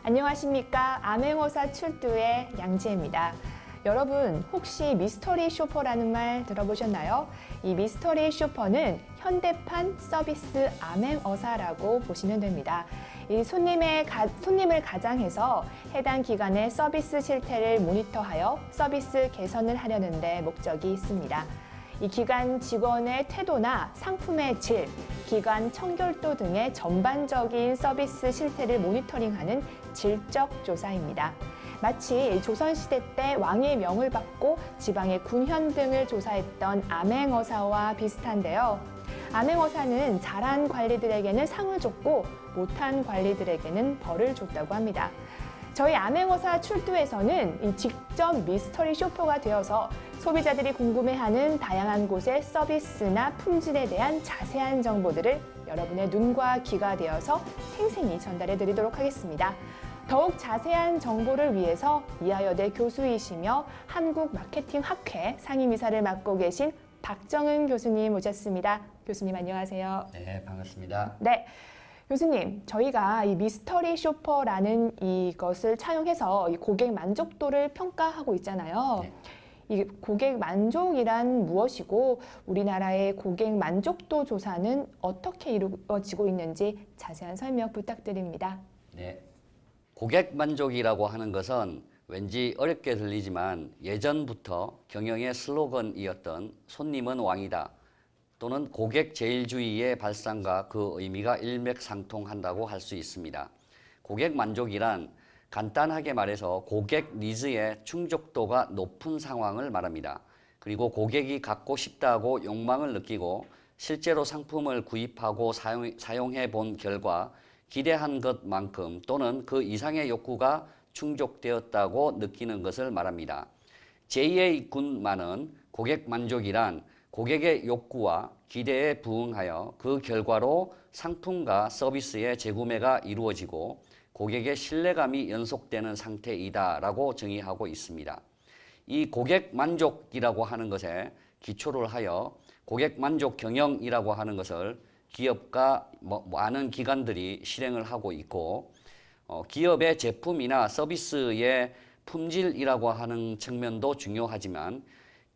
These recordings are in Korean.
안녕하십니까. 암행어사 출두의 양지혜입니다. 여러분 혹시 미스터리 쇼퍼라는 말 들어보셨나요? 이 미스터리 쇼퍼는 현대판 서비스 암행어사라고 보시면 됩니다. 이 손님을 가장해서 해당 기관의 서비스 실태를 모니터하여 서비스 개선을 하려는 데 목적이 있습니다. 이 기관 직원의 태도나 상품의 질, 기관 청결도 등의 전반적인 서비스 실태를 모니터링하는 질적 조사입니다. 마치 조선시대 때 왕의 명을 받고 지방의 군현 등을 조사했던 암행어사와 비슷한데요. 암행어사는 잘한 관리들에게는 상을 줬고 못한 관리들에게는 벌을 줬다고 합니다. 저희 암행어사 출두에서는 직접 미스터리 쇼퍼가 되어서 소비자들이 궁금해하는 다양한 곳의 서비스나 품질에 대한 자세한 정보들을 여러분의 눈과 귀가 되어서 생생히 전달해 드리도록 하겠습니다. 더욱 자세한 정보를 위해서 이하여대 교수이시며 한국마케팅학회 상임이사를 맡고 계신 박정은 교수님 모셨습니다. 교수님 안녕하세요. 네, 반갑습니다. 네. 교수님, 저희가 이 미스터리 쇼퍼라는 이것을 차용해서 이 고객 만족도를 평가하고 있잖아요. 네. 이 고객 만족이란 무엇이고 우리나라의 고객 만족도 조사는 어떻게 이루어지고 있는지 자세한 설명 부탁드립니다. 네. 고객 만족이라고 하는 것은 왠지 어렵게 들리지만 예전부터 경영의 슬로건이었던 손님은 왕이다 또는 고객 제일주의의 발상과 그 의미가 일맥상통한다고 할 수 있습니다. 고객 만족이란 간단하게 말해서 고객 니즈의 충족도가 높은 상황을 말합니다. 그리고 고객이 갖고 싶다고 욕망을 느끼고 실제로 상품을 구입하고 사용해 본 결과 기대한 것만큼 또는 그 이상의 욕구가 충족되었다고 느끼는 것을 말합니다. 제2의 군만은 고객 만족이란 고객의 욕구와 기대에 부응하여 그 결과로 상품과 서비스의 재구매가 이루어지고 고객의 신뢰감이 연속되는 상태이다라고 정의하고 있습니다. 이 고객 만족이라고 하는 것에 기초를 하여 고객 만족 경영이라고 하는 것을 기업과 많은 기관들이 실행을 하고 있고 기업의 제품이나 서비스의 품질이라고 하는 측면도 중요하지만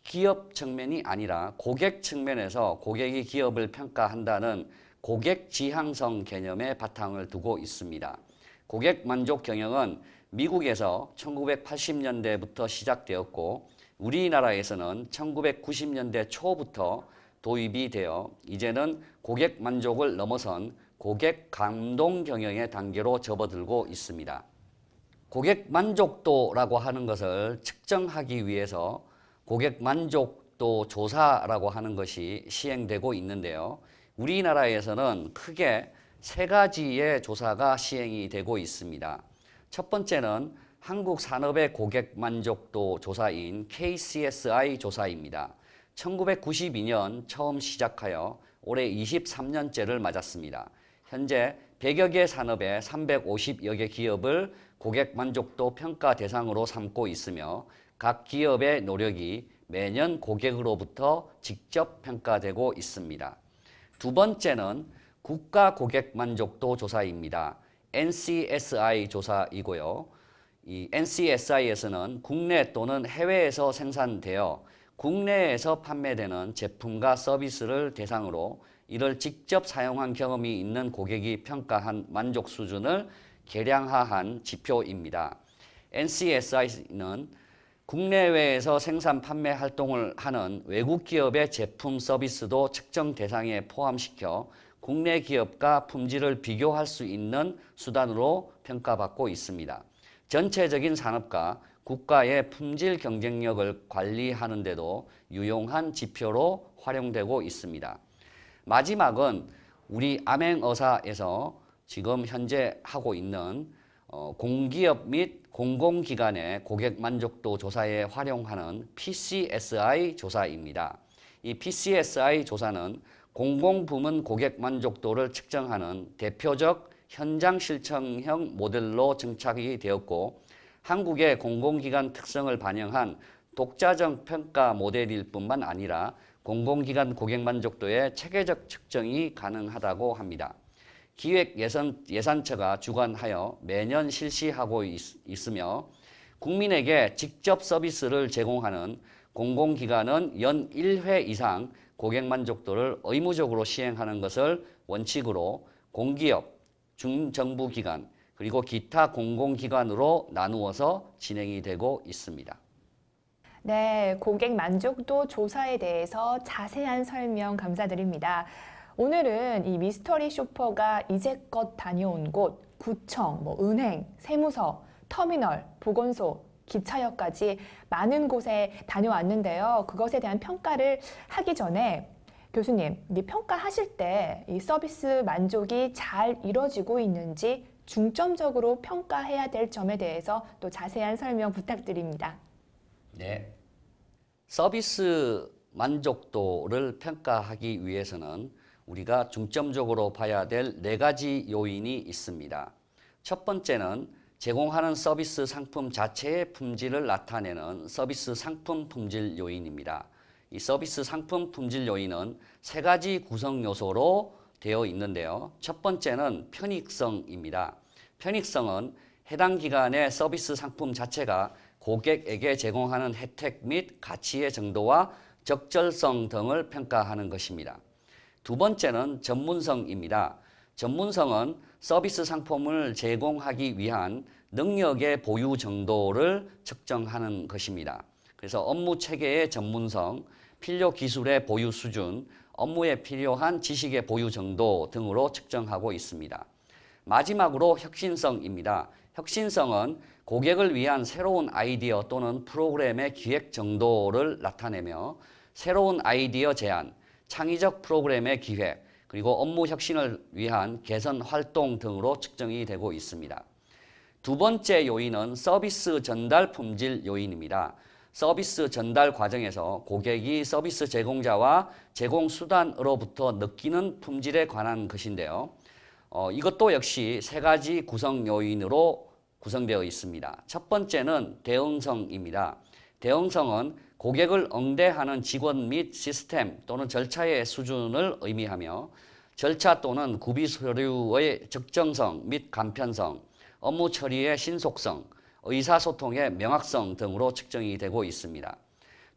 기업 측면이 아니라 고객 측면에서 고객이 기업을 평가한다는 고객 지향성 개념의 바탕을 두고 있습니다. 고객 만족 경영은 미국에서 1980년대부터 시작되었고 우리나라에서는 1990년대 초부터 도입이 되어 이제는 고객 만족을 넘어선 고객 감동 경영의 단계로 접어들고 있습니다. 고객 만족도라고 하는 것을 측정하기 위해서 고객 만족도 조사라고 하는 것이 시행되고 있는데요. 우리나라에서는 크게 세 가지의 조사가 시행이 되고 있습니다. 첫 번째는 한국산업의 고객 만족도 조사인 KCSI 조사입니다. 1992년 처음 시작하여 올해 23년째를 맞았습니다. 현재 100여 개 산업의 350여 개 기업을 고객 만족도 평가 대상으로 삼고 있으며 각 기업의 노력이 매년 고객으로부터 직접 평가되고 있습니다. 두 번째는 국가 고객 만족도 조사입니다. NCSI 조사이고요. 이 NCSI에서는 국내 또는 해외에서 생산되어 국내에서 판매되는 제품과 서비스를 대상으로 이를 직접 사용한 경험이 있는 고객이 평가한 만족 수준을 계량화한 지표입니다. NCSI는 국내외에서 생산 판매 활동을 하는 외국 기업의 제품 서비스도 측정 대상에 포함시켜 국내 기업과 품질을 비교할 수 있는 수단으로 평가받고 있습니다. 전체적인 산업과 국가의 품질 경쟁력을 관리하는 데도 유용한 지표로 활용되고 있습니다. 마지막은 우리 암행어사에서 지금 현재 하고 있는 공기업 및 공공기관의 고객 만족도 조사에 활용하는 PCSI 조사입니다. 이 PCSI 조사는 공공부문 고객 만족도를 측정하는 대표적 현장 실천형 모델로 정착이 되었고 한국의 공공기관 특성을 반영한 독자적 평가 모델일 뿐만 아니라 공공기관 고객 만족도의 체계적 측정이 가능하다고 합니다. 기획 예산처가 주관하여 매년 실시하고 있으며 국민에게 직접 서비스를 제공하는 공공기관은 연 1회 이상 고객 만족도를 의무적으로 시행하는 것을 원칙으로 공기업, 중정부기관, 그리고 기타 공공기관으로 나누어서 진행이 되고 있습니다. 네, 고객 만족도 조사에 대해서 자세한 설명 감사드립니다. 오늘은 이 미스터리 쇼퍼가 이제껏 다녀온 곳, 구청, 은행, 세무서, 터미널, 보건소, 기차역까지 많은 곳에 다녀왔는데요. 그것에 대한 평가를 하기 전에 교수님, 이 평가하실 때 이 서비스 만족이 잘 이루어지고 있는지 중점적으로 평가해야 될 점에 대해서 또 자세한 설명 부탁드립니다. 네. 서비스 만족도를 평가하기 위해서는 우리가 중점적으로 봐야 될 4가지 요인이 있습니다. 첫 번째는 제공하는 서비스 상품 자체의 품질을 나타내는 서비스 상품 품질 요인입니다. 이 서비스 상품 품질 요인은 3가지 구성 요소로 되어 있는데요. 첫 번째는 편익성입니다. 편익성은 해당 기관의 서비스 상품 자체가 고객에게 제공하는 혜택 및 가치의 정도와 적절성 등을 평가하는 것입니다. 두 번째는 전문성입니다. 전문성은 서비스 상품을 제공하기 위한 능력의 보유 정도를 측정하는 것입니다. 그래서 업무 체계의 전문성, 필요 기술의 보유 수준, 업무에 필요한 지식의 보유 정도 등으로 측정하고 있습니다. 마지막으로 혁신성입니다. 혁신성은 고객을 위한 새로운 아이디어 또는 프로그램의 기획 정도를 나타내며 새로운 아이디어 제안, 창의적 프로그램의 기획, 그리고 업무 혁신을 위한 개선 활동 등으로 측정이 되고 있습니다. 두 번째 요인은 서비스 전달 품질 요인입니다. 서비스 전달 과정에서 고객이 서비스 제공자와 제공 수단으로부터 느끼는 품질에 관한 것인데요. 이것도 역시 3가지 구성 요인으로 구성되어 있습니다. 첫 번째는 대응성입니다. 대응성은 고객을 응대하는 직원 및 시스템 또는 절차의 수준을 의미하며 절차 또는 구비 서류의 적정성 및 간편성, 업무 처리의 신속성, 의사소통의 명확성 등으로 측정이 되고 있습니다.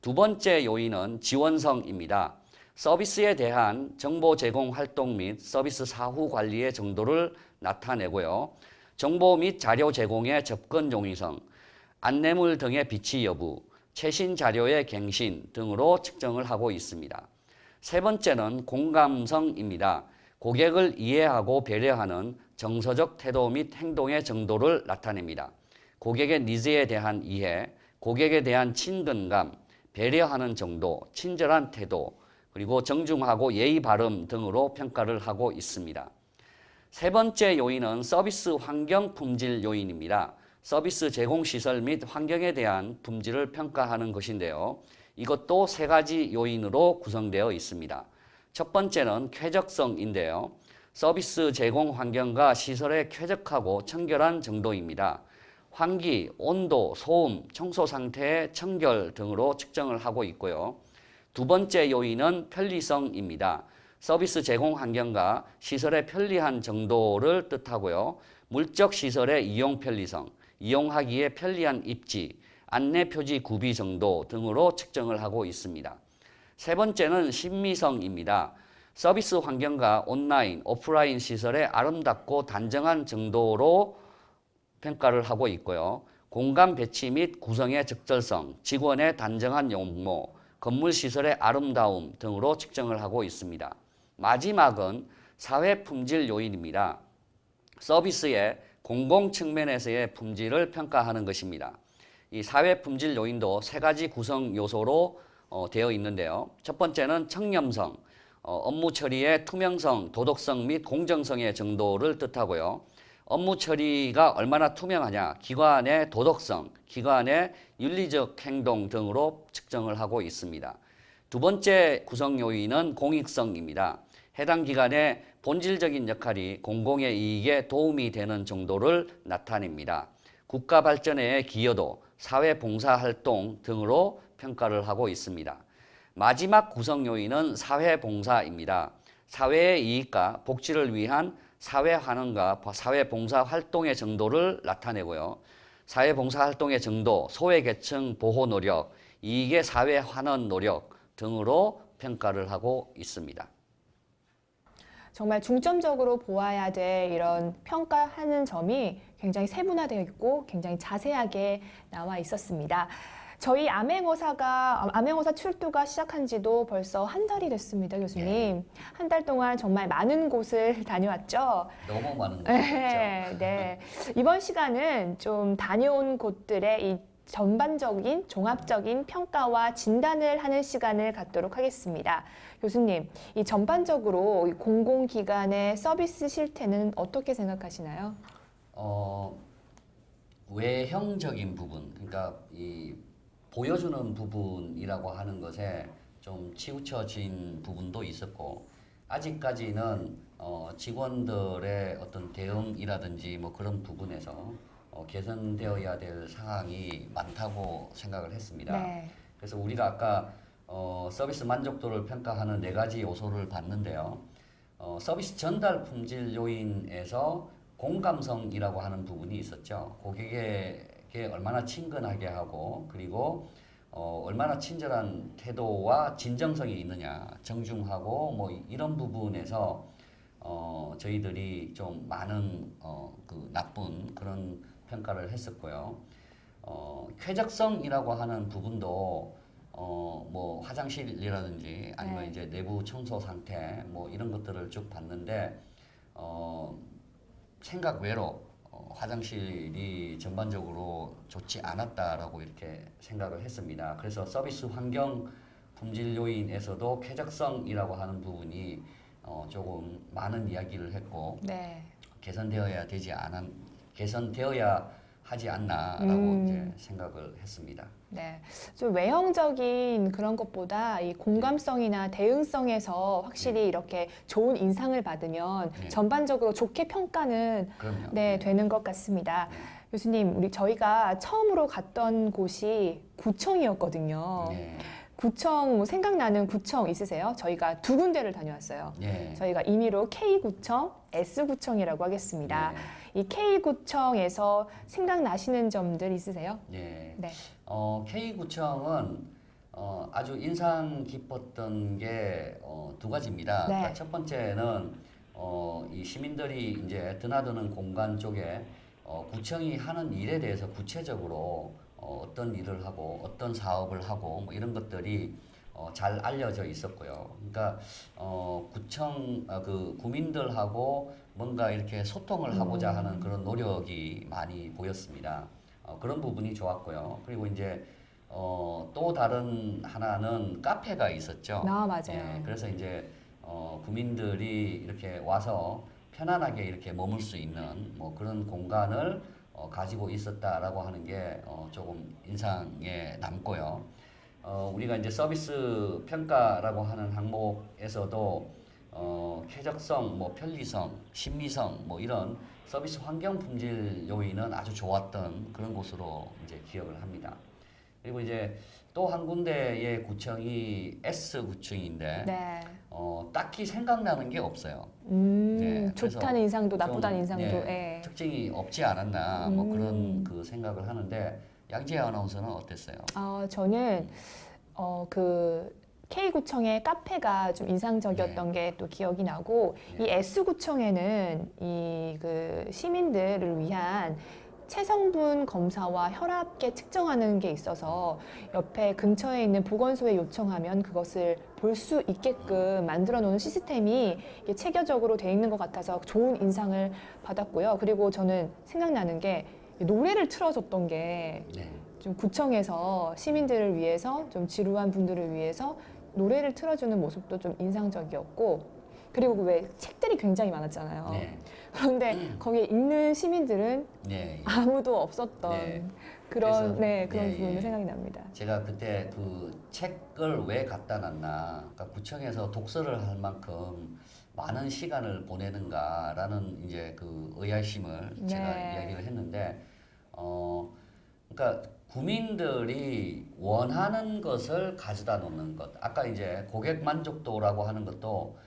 두 번째 요인은 지원성입니다. 서비스에 대한 정보 제공 활동 및 서비스 사후 관리의 정도를 나타내고요. 정보 및 자료 제공의 접근 용이성, 안내물 등의 비치 여부, 최신 자료의 갱신 등으로 측정을 하고 있습니다. 세 번째는 공감성입니다. 고객을 이해하고 배려하는 정서적 태도 및 행동의 정도를 나타냅니다. 고객의 니즈에 대한 이해, 고객에 대한 친근감, 배려하는 정도, 친절한 태도, 그리고 정중하고 예의 바름 등으로 평가를 하고 있습니다. 세 번째 요인은 서비스 환경 품질 요인입니다. 서비스 제공 시설 및 환경에 대한 품질을 평가하는 것인데요. 이것도 3가지 요인으로 구성되어 있습니다. 첫 번째는 쾌적성인데요. 서비스 제공 환경과 시설의 쾌적하고 청결한 정도입니다. 환기, 온도, 소음, 청소 상태의 청결 등으로 측정을 하고 있고요. 두 번째 요인은 편리성입니다. 서비스 제공 환경과 시설의 편리한 정도를 뜻하고요. 물적 시설의 이용 편리성, 이용하기에 편리한 입지, 안내 표지 구비 정도 등으로 측정을 하고 있습니다. 세 번째는 신미성입니다. 서비스 환경과 온라인, 오프라인 시설의 아름답고 단정한 정도로 평가를 하고 있고요. 공간 배치 및 구성의 적절성, 직원의 단정한 용모, 건물 시설의 아름다움 등으로 측정을 하고 있습니다. 마지막은 사회 품질 요인입니다. 서비스의 공공 측면에서의 품질을 평가하는 것입니다. 이 사회 품질 요인도 3가지 구성 요소로 되어 있는데요. 첫 번째는 청렴성, 업무 처리의 투명성, 도덕성 및 공정성의 정도를 뜻하고요. 업무 처리가 얼마나 투명하냐, 기관의 도덕성, 기관의 윤리적 행동 등으로 측정을 하고 있습니다. 두 번째 구성 요인은 공익성입니다. 해당 기관의 본질적인 역할이 공공의 이익에 도움이 되는 정도를 나타냅니다. 국가 발전의 기여도, 사회 봉사 활동 등으로 평가를 하고 있습니다. 마지막 구성 요인은 사회 봉사입니다. 사회의 이익과 복지를 위한 사회환원과 사회봉사 활동의 정도를 나타내고요. 사회봉사 활동의 정도, 소외계층 보호 노력, 이익의 사회환원 노력 등으로 평가를 하고 있습니다. 정말 중점적으로 보아야 될 이런 평가하는 점이 굉장히 세분화되어 있고 굉장히 자세하게 나와 있었습니다. 저희 암행어사 출두가 시작한 지도 벌써 한 달이 됐습니다, 교수님. 네. 한 달 동안 정말 많은 곳을 다녀왔죠. 너무 많은 곳이죠. 네. 이번 시간은 좀 다녀온 곳들의 이 전반적인 종합적인 평가와 진단을 하는 시간을 갖도록 하겠습니다. 교수님, 이 전반적으로 공공기관의 서비스 실태는 어떻게 생각하시나요? 외형적인 부분, 그러니까 이 보여주는 부분이라고 하는 것에 좀 치우쳐진 부분도 있었고, 아직까지는 직원들의 어떤 대응이라든지 뭐 그런 부분에서 개선되어야 될 상황이 많다고 생각을 했습니다. 네. 그래서 우리가 아까 서비스 만족도를 평가하는 4가지 요소를 봤는데요. 서비스 전달 품질 요인에서 공감성이라고 하는 부분이 있었죠. 고객에게 얼마나 친근하게 하고, 그리고 얼마나 친절한 태도와 진정성이 있느냐, 정중하고 뭐 이런 부분에서 저희들이 좀 많은 그 나쁜 그런 평가를 했었고요. 쾌적성이라고 하는 부분도 뭐 화장실이라든지 아니면 네. 이제 내부 청소 상태 뭐 이런 것들을 쭉 봤는데 생각 외로 화장실이 전반적으로 좋지 않았다라고 이렇게 생각을 했습니다. 그래서 서비스 환경 품질 요인에서도 쾌적성이라고 하는 부분이 조금 많은 이야기를 했고 네. 개선되어야 하지 않나라고 이제 생각을 했습니다. 네. 좀 외형적인 그런 것보다 이 공감성이나 대응성에서 확실히 이렇게 좋은 인상을 받으면 네. 전반적으로 좋게 평가는 그럼요. 네, 되는 것 같습니다. 네. 교수님, 저희가 처음으로 갔던 곳이 구청이었거든요. 네. 구청, 뭐 생각나는 구청 있으세요? 저희가 2군데를 다녀왔어요. 네. 저희가 임의로 K구청, S구청이라고 하겠습니다. 네. 이 K구청에서 생각나시는 점들 있으세요? 네. 네. K구청은 아주 인상 깊었던 게 2가지입니다. 네. 그러니까 첫 번째는 이 시민들이 이제 드나드는 공간 쪽에 구청이 하는 일에 대해서 구체적으로 어떤 일을 하고 어떤 사업을 하고 뭐 이런 것들이 잘 알려져 있었고요. 그러니까 그 구민들하고 뭔가 이렇게 소통을 하고자 하는 그런 노력이 많이 보였습니다. 그런 부분이 좋았고요. 그리고 이제 또 다른 하나는 카페가 있었죠. 아, 맞아요. 예, 그래서 이제 구민들이 이렇게 와서 편안하게 이렇게 머물 수 있는 뭐 그런 공간을 가지고 있었다라고 하는 게 조금 인상에 남고요. 우리가 이제 서비스 평가라고 하는 항목에서도 쾌적성, 뭐 편리성, 심리성, 뭐 이런 서비스 환경 품질 요인은 아주 좋았던 그런 곳으로 이제 기억을 합니다. 그리고 이제 또 한 군데의 구청이 S구청인데 네. 딱히 생각나는 게 없어요. 네, 그래서 좋다는 인상도 나쁘다는 좀, 인상도. 예, 예. 특징이 없지 않았나 뭐 그런 그 생각을 하는데 양지혜 아나운서는 어땠어요? 저는 그 K구청의 카페가 좀 인상적이었던 게 또 기억이 나고 이 S구청에는 이 그 시민들을 위한 체성분 검사와 혈압계 측정하는 게 있어서 옆에 근처에 있는 보건소에 요청하면 그것을 볼 수 있게끔 만들어 놓은 시스템이 이게 체계적으로 돼 있는 것 같아서 좋은 인상을 받았고요. 그리고 저는 생각나는 게 노래를 틀어줬던 게 네. 좀 구청에서 시민들을 위해서 좀 지루한 분들을 위해서 노래를 틀어주는 모습도 좀 인상적이었고 그리고 왜 책들이 굉장히 많았잖아요. 네. 그런데 거기에 읽는 시민들은 네. 아무도 없었던 네. 그런 그래서, 그런 예, 부분이 예. 생각이 납니다. 제가 그때 그 책을 왜 갖다 놨나, 그러니까 구청에서 독서를 할 만큼 많은 시간을 보내는가라는 이제 그 의아심을 제가 네. 이야기를 했는데, 그러니까 구민들이 원하는 것을 가져다 놓는 것. 아까 이제 고객 만족도라고 하는 것도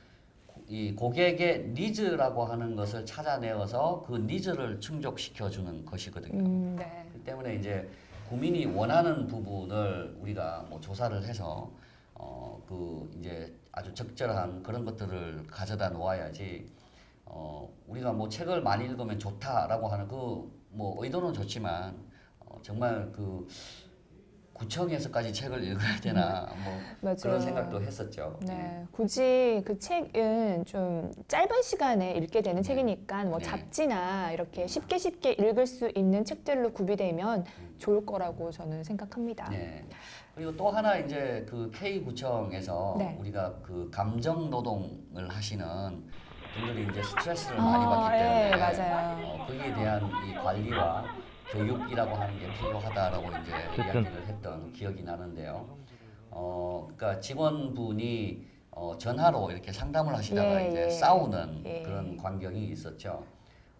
이 고객의 니즈라고 하는 것을 찾아내어서 그 니즈를 충족시켜주는 것이거든요. 네. 그 때문에 이제 국민이 원하는 부분을 우리가 뭐 조사를 해서 그 이제 아주 적절한 그런 것들을 가져다 놓아야지 우리가 뭐 책을 많이 읽으면 좋다라고 하는 그 뭐 의도는 좋지만 정말 그 구청에서까지 책을 읽어야 되나 뭐 맞아요. 그런 생각도 했었죠. 네, 굳이 그 책은 좀 짧은 시간에 읽게 되는 네. 책이니까 뭐 네. 잡지나 이렇게 쉽게 읽을 수 있는 책들로 구비되면 좋을 거라고 저는 생각합니다. 네. 그리고 또 하나 이제 그 K구청에서 네. 우리가 그 감정 노동을 하시는 분들이 이제 스트레스를 많이 받기 때문에 네, 맞아요. 거기에 대한 이 관리와 교육이라고 하는 게 필요하다라고 이제 이야기를 했던 기억이 나는데요. 그러니까 직원분이 전화로 이렇게 상담을 하시다가 예, 이제 예. 싸우는 예. 그런 광경이 있었죠.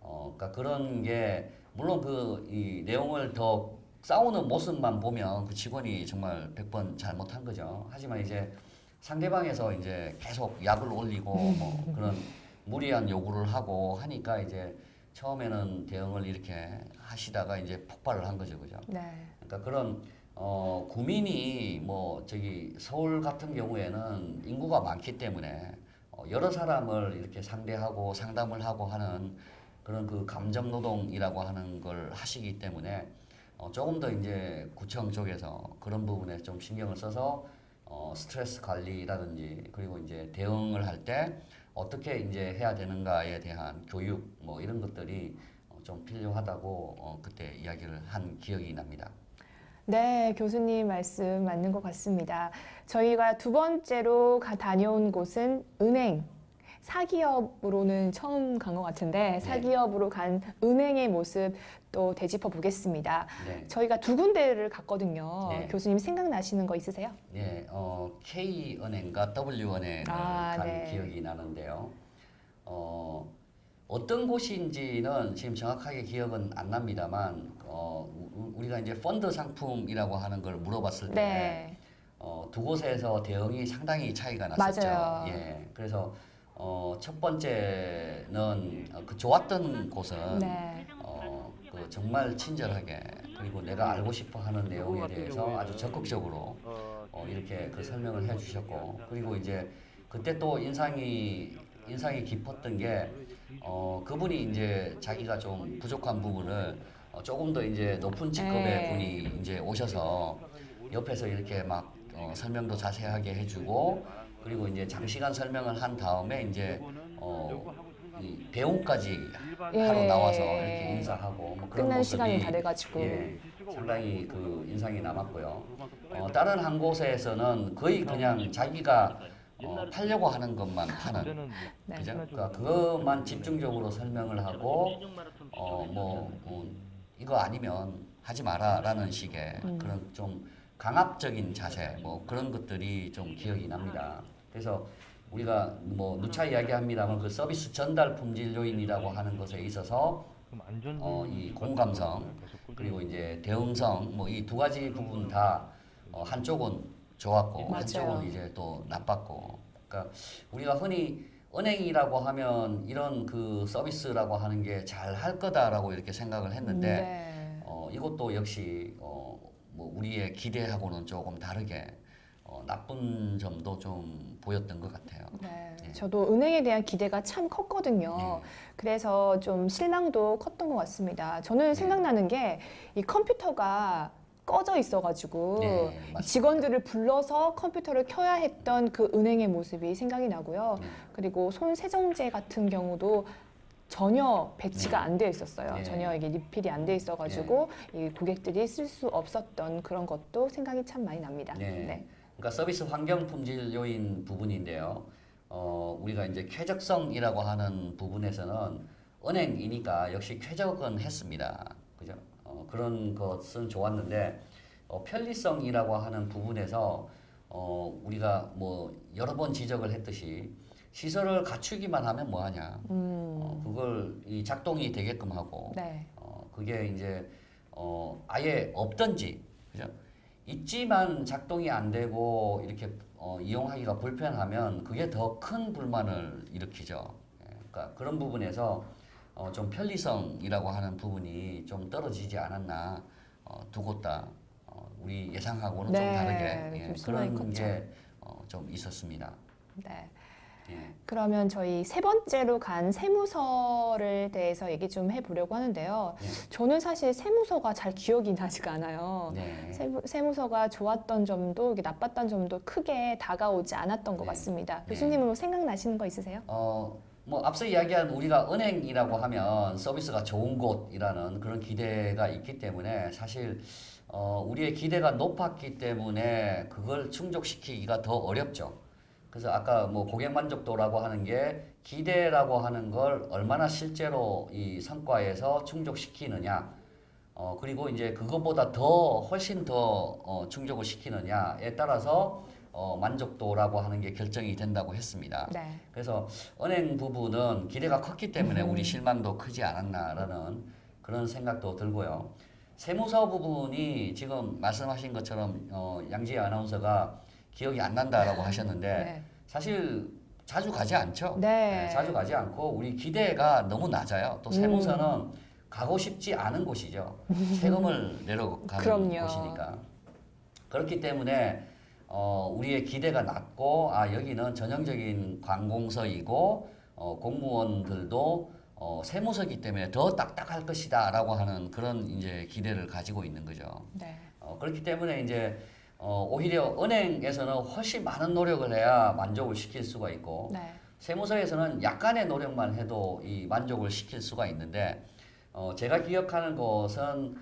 그러니까 그런 게 물론 그 이 내용을 더 싸우는 모습만 보면 그 직원이 정말 100번 잘못한 거죠. 하지만 이제 상대방에서 이제 계속 약을 올리고 뭐 그런 무리한 요구를 하고 하니까 이제 처음에는 대응을 이렇게 하시다가 이제 폭발을 한 거죠, 그죠? 네. 그러니까 그런 구민이 뭐 저기 서울 같은 경우에는 인구가 많기 때문에 여러 사람을 이렇게 상대하고 상담을 하고 하는 그런 그 감정 노동이라고 하는 걸 하시기 때문에 조금 더 이제 구청 쪽에서 그런 부분에 좀 신경을 써서 스트레스 관리라든지 그리고 이제 대응을 할 때 어떻게 이제 해야 되는가에 대한 교육 뭐 이런 것들이 좀 필요하다고 그때 이야기를 한 기억이 납니다. 네, 교수님 말씀 맞는 것 같습니다. 저희가 두 번째로 다녀온 곳은 은행. 사기업으로는 처음 간 것 같은데 사기업으로 간 은행의 모습 또 되짚어 보겠습니다. 네. 저희가 두 군데를 갔거든요. 네. 교수님 생각나시는 거 있으세요? 네, K은행과 W은행을 간 네. 기억이 나는데요. 어떤 곳인지는 지금 정확하게 기억은 안 납니다만, 우리가 이제 펀드 상품이라고 하는 걸 물어봤을 때, 네. 두 곳에서 대응이 상당히 차이가 났었죠. 맞아요. 예, 그래서 첫 번째는 그 좋았던 곳은 네. 그 정말 친절하게 그리고 내가 알고 싶어 하는 내용에 대해서 아주 적극적으로 이렇게 그 설명을 해 주셨고 그리고 이제 그때 또 인상이 깊었던 게 그분이 이제 자기가 좀 부족한 부분을 조금 더 이제 높은 직급의 네. 분이 이제 오셔서 옆에서 이렇게 막 설명도 자세하게 해주고 그리고 이제 장시간 설명을 한 다음에 이제 이 배웅까지 하러 나와서 이렇게 인사하고 뭐 그런 끝난 모습이 시간이 다 돼가지고. 예, 상당히 그 인상이 남았고요. 다른 한 곳에서는 거의 그냥 자기가 팔려고 하는 것만 파는 그죠? 그러니까 그것만 집중적으로 설명을 하고 이거 아니면 하지 마라라는 식의 그런 좀 강압적인 자세 뭐 그런 것들이 좀 기억이 납니다. 그래서 우리가 뭐 누차 이야기합니다만 그 서비스 전달 품질 요인이라고 하는 것에 있어서 이 공감성 그리고 이제 대응성 뭐 이 두 가지 부분 다 한쪽은 좋았고 맞아요. 한쪽은 이제 또 나빴고 그러니까 우리가 흔히 은행이라고 하면 이런 그 서비스라고 하는 게 잘 할 거다라고 이렇게 생각을 했는데 네. 이것도 역시 뭐 우리의 기대하고는 조금 다르게 나쁜 점도 좀 보였던 것 같아요. 네, 예. 저도 은행에 대한 기대가 참 컸거든요. 예. 그래서 좀 실망도 컸던 것 같습니다. 저는 생각나는 게 이 컴퓨터가 꺼져 있어가지고 네, 맞습니다. 직원들을 불러서 컴퓨터를 켜야 했던 그 은행의 모습이 생각이 나고요. 네. 그리고 손 세정제 같은 경우도 전혀 배치가 네. 안 되어 있었어요. 네. 전혀 이게 리필이 안 돼 있어가지고 이 고객들이 쓸 수 없었던 그런 것도 생각이 참 많이 납니다. 네. 그러니까 서비스 환경 품질 요인 부분인데요. 우리가 이제 쾌적성이라고 하는 부분에서는 은행이니까 역시 쾌적은 했습니다. 그죠? 그런 것은 좋았는데 편리성이라고 하는 부분에서 우리가 뭐 여러 번 지적을 했듯이 시설을 갖추기만 하면 뭐 하냐. 그걸 이 작동이 되게끔 하고 네. 그게 이제 아예 없던지 그죠? 있지만 작동이 안 되고 이렇게 이용하기가 불편하면 그게 더 큰 불만을 일으키죠. 예, 그러니까 그런 부분에서 좀 편리성이라고 하는 부분이 좀 떨어지지 않았나 두 곳 다 우리 예상하고는 좀 다르게 좀 실망이 그런 컸죠. 게 좀 있었습니다. 네. 예. 그러면 저희 세 번째로 간 세무서를 대해서 얘기 좀 해보려고 하는데요. 네. 저는 사실 세무서가 잘 기억이 나지가 않아요. 네. 세무서가 좋았던 점도 이게 나빴던 점도 크게 다가오지 않았던 것 네. 같습니다. 네. 교수님은 뭐 생각나시는 거 있으세요? 뭐 앞서 이야기한 우리가 은행이라고 하면 서비스가 좋은 곳이라는 그런 기대가 있기 때문에 사실 우리의 기대가 높았기 때문에 그걸 충족시키기가 더 어렵죠. 그래서 아까 뭐 고객 만족도라고 하는 게 기대라고 하는 걸 얼마나 실제로 이 성과에서 충족시키느냐, 그리고 이제 그것보다 더 훨씬 더 충족을 시키느냐에 따라서 만족도라고 하는 게 결정이 된다고 했습니다. 네. 그래서 은행 부분은 기대가 컸기 때문에 우리 실망도 크지 않았나라는 그런 생각도 들고요. 세무서 부분이 지금 말씀하신 것처럼 양지혜 아나운서가 기억이 안 난다라고 하셨는데 네. 사실 자주 가지 않죠. 네. 자주 가지 않고 우리 기대가 너무 낮아요. 또 세무서는 가고 싶지 않은 곳이죠. 세금을 내려가는 그럼요. 곳이니까. 그렇기 때문에 우리의 기대가 낮고 여기는 전형적인 관공서이고 공무원들도 세무서기 때문에 더 딱딱할 것이다라고 하는 그런 이제 기대를 가지고 있는 거죠. 네. 그렇기 때문에 이제 오히려 은행에서는 훨씬 많은 노력을 해야 만족을 시킬 수가 있고 네. 세무서에서는 약간의 노력만 해도 이 만족을 시킬 수가 있는데 제가 기억하는 것은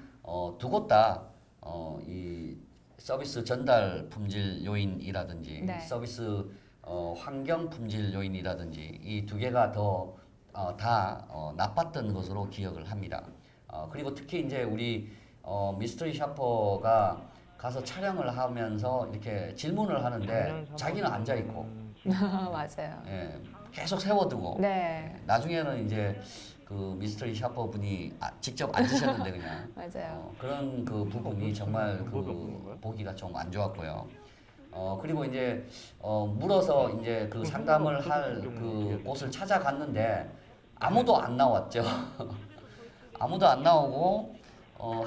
두 곳 다 이 서비스 전달 품질 요인이라든지 네. 서비스 환경 품질 요인이라든지 이 두 개가 다 나빴던 것으로 기억을 합니다. 그리고 특히 이제 우리 미스터리 샤퍼가 가서 촬영을 하면서 이렇게 질문을 하는데 자기는 앉아 있고 맞아요. 계속 세워두고 네. 나중에는 이제 그 미스터리 샤퍼 분이 직접 앉으셨는데 그냥 맞아요. 그런 그 부분이 정말 그 보기가 좀 안 좋았고요. 그리고 이제 물어서 이제 그 상담을 할 그 곳을 찾아갔는데 아무도 안 나왔죠. 아무도 안 나오고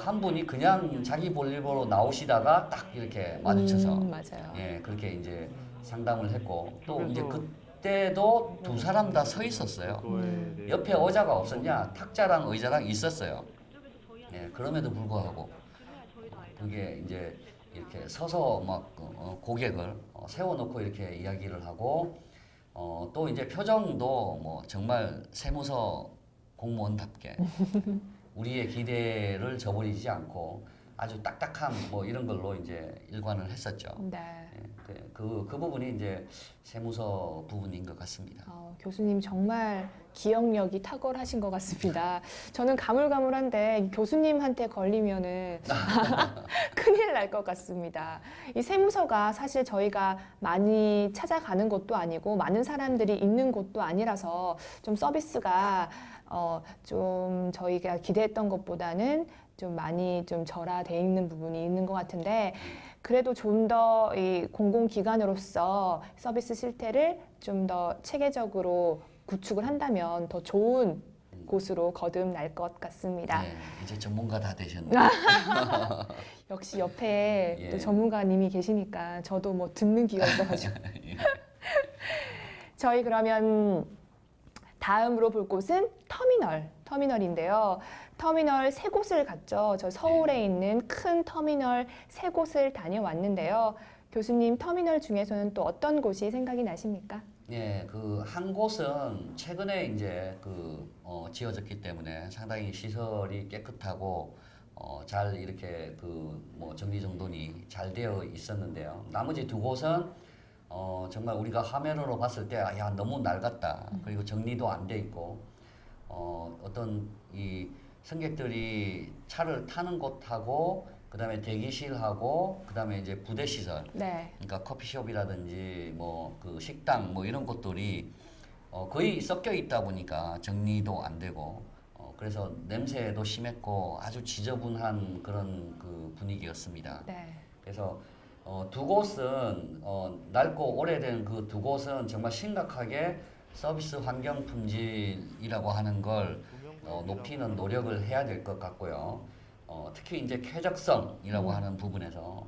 한 분이 그냥 자기 볼일 보러 나오시다가 딱 이렇게 마주쳐서 맞아요. 그렇게 이제 상담을 했고 또 이제 그때도 두 사람 다 서 있었어요. 옆에 의자가 없었냐? 탁자랑 의자랑 있었어요. 그럼에도 불구하고 그게 이제 이렇게 서서 막 고객을 세워놓고 이렇게 이야기를 하고 또 이제 표정도 뭐 정말 세무서 공무원답게 우리의 기대를 저버리지 않고 아주 딱딱함 뭐 이런 걸로 이제 일관을 했었죠. 네. 그 부분이 이제 세무서 부분인 것 같습니다. 교수님 정말 기억력이 탁월하신 것 같습니다. 저는 가물가물한데 교수님한테 걸리면은 큰일 날 것 같습니다. 이 세무서가 사실 저희가 많이 찾아가는 곳도 아니고 많은 사람들이 있는 곳도 아니라서 좀 서비스가 좀 저희가 기대했던 것보다는 좀 많이 좀 절하돼 있는 부분이 있는 것 같은데 그래도 좀 더 이 공공기관으로서 서비스 실태를 좀 더 체계적으로 구축을 한다면 더 좋은 곳으로 거듭날 것 같습니다. 네, 이제 전문가 다 되셨네요. 역시 옆에 또 전문가님이 계시니까 저도 뭐 듣는 귀가 있어가지고. 저희 그러면 다음으로 볼 곳은 터미널인데요. 터미널 세 곳을 갔죠. 저 서울에 있는 큰 터미널 세 곳을 다녀왔는데요. 교수님 터미널 중에서는 또 어떤 곳이 생각이 나십니까? 그 한 곳은 최근에 이제 지어졌기 때문에 상당히 시설이 깨끗하고 잘 이렇게 뭐 정리정돈이 잘 되어 있었는데요. 나머지 두 곳은 정말 우리가 화면으로 봤을 때 너무 낡았다. 그리고 정리도 안 돼 있고 어떤 이 승객들이 차를 타는 곳하고 그다음에 대기실하고 그다음에 이제 부대 시설, 그러니까 커피숍이라든지 뭐 그 식당 뭐 이런 곳들이 거의 섞여 있다 보니까 정리도 안 되고 그래서 냄새도 심했고 아주 지저분한 그런 그 분위기였습니다. 그래서 두 곳은 낡고 오래된 그 두 곳은 정말 심각하게 서비스 환경 품질이라고 하는 걸 높이는 노력을 해야 될 것 같고요. 특히 이제 쾌적성이라고 하는 부분에서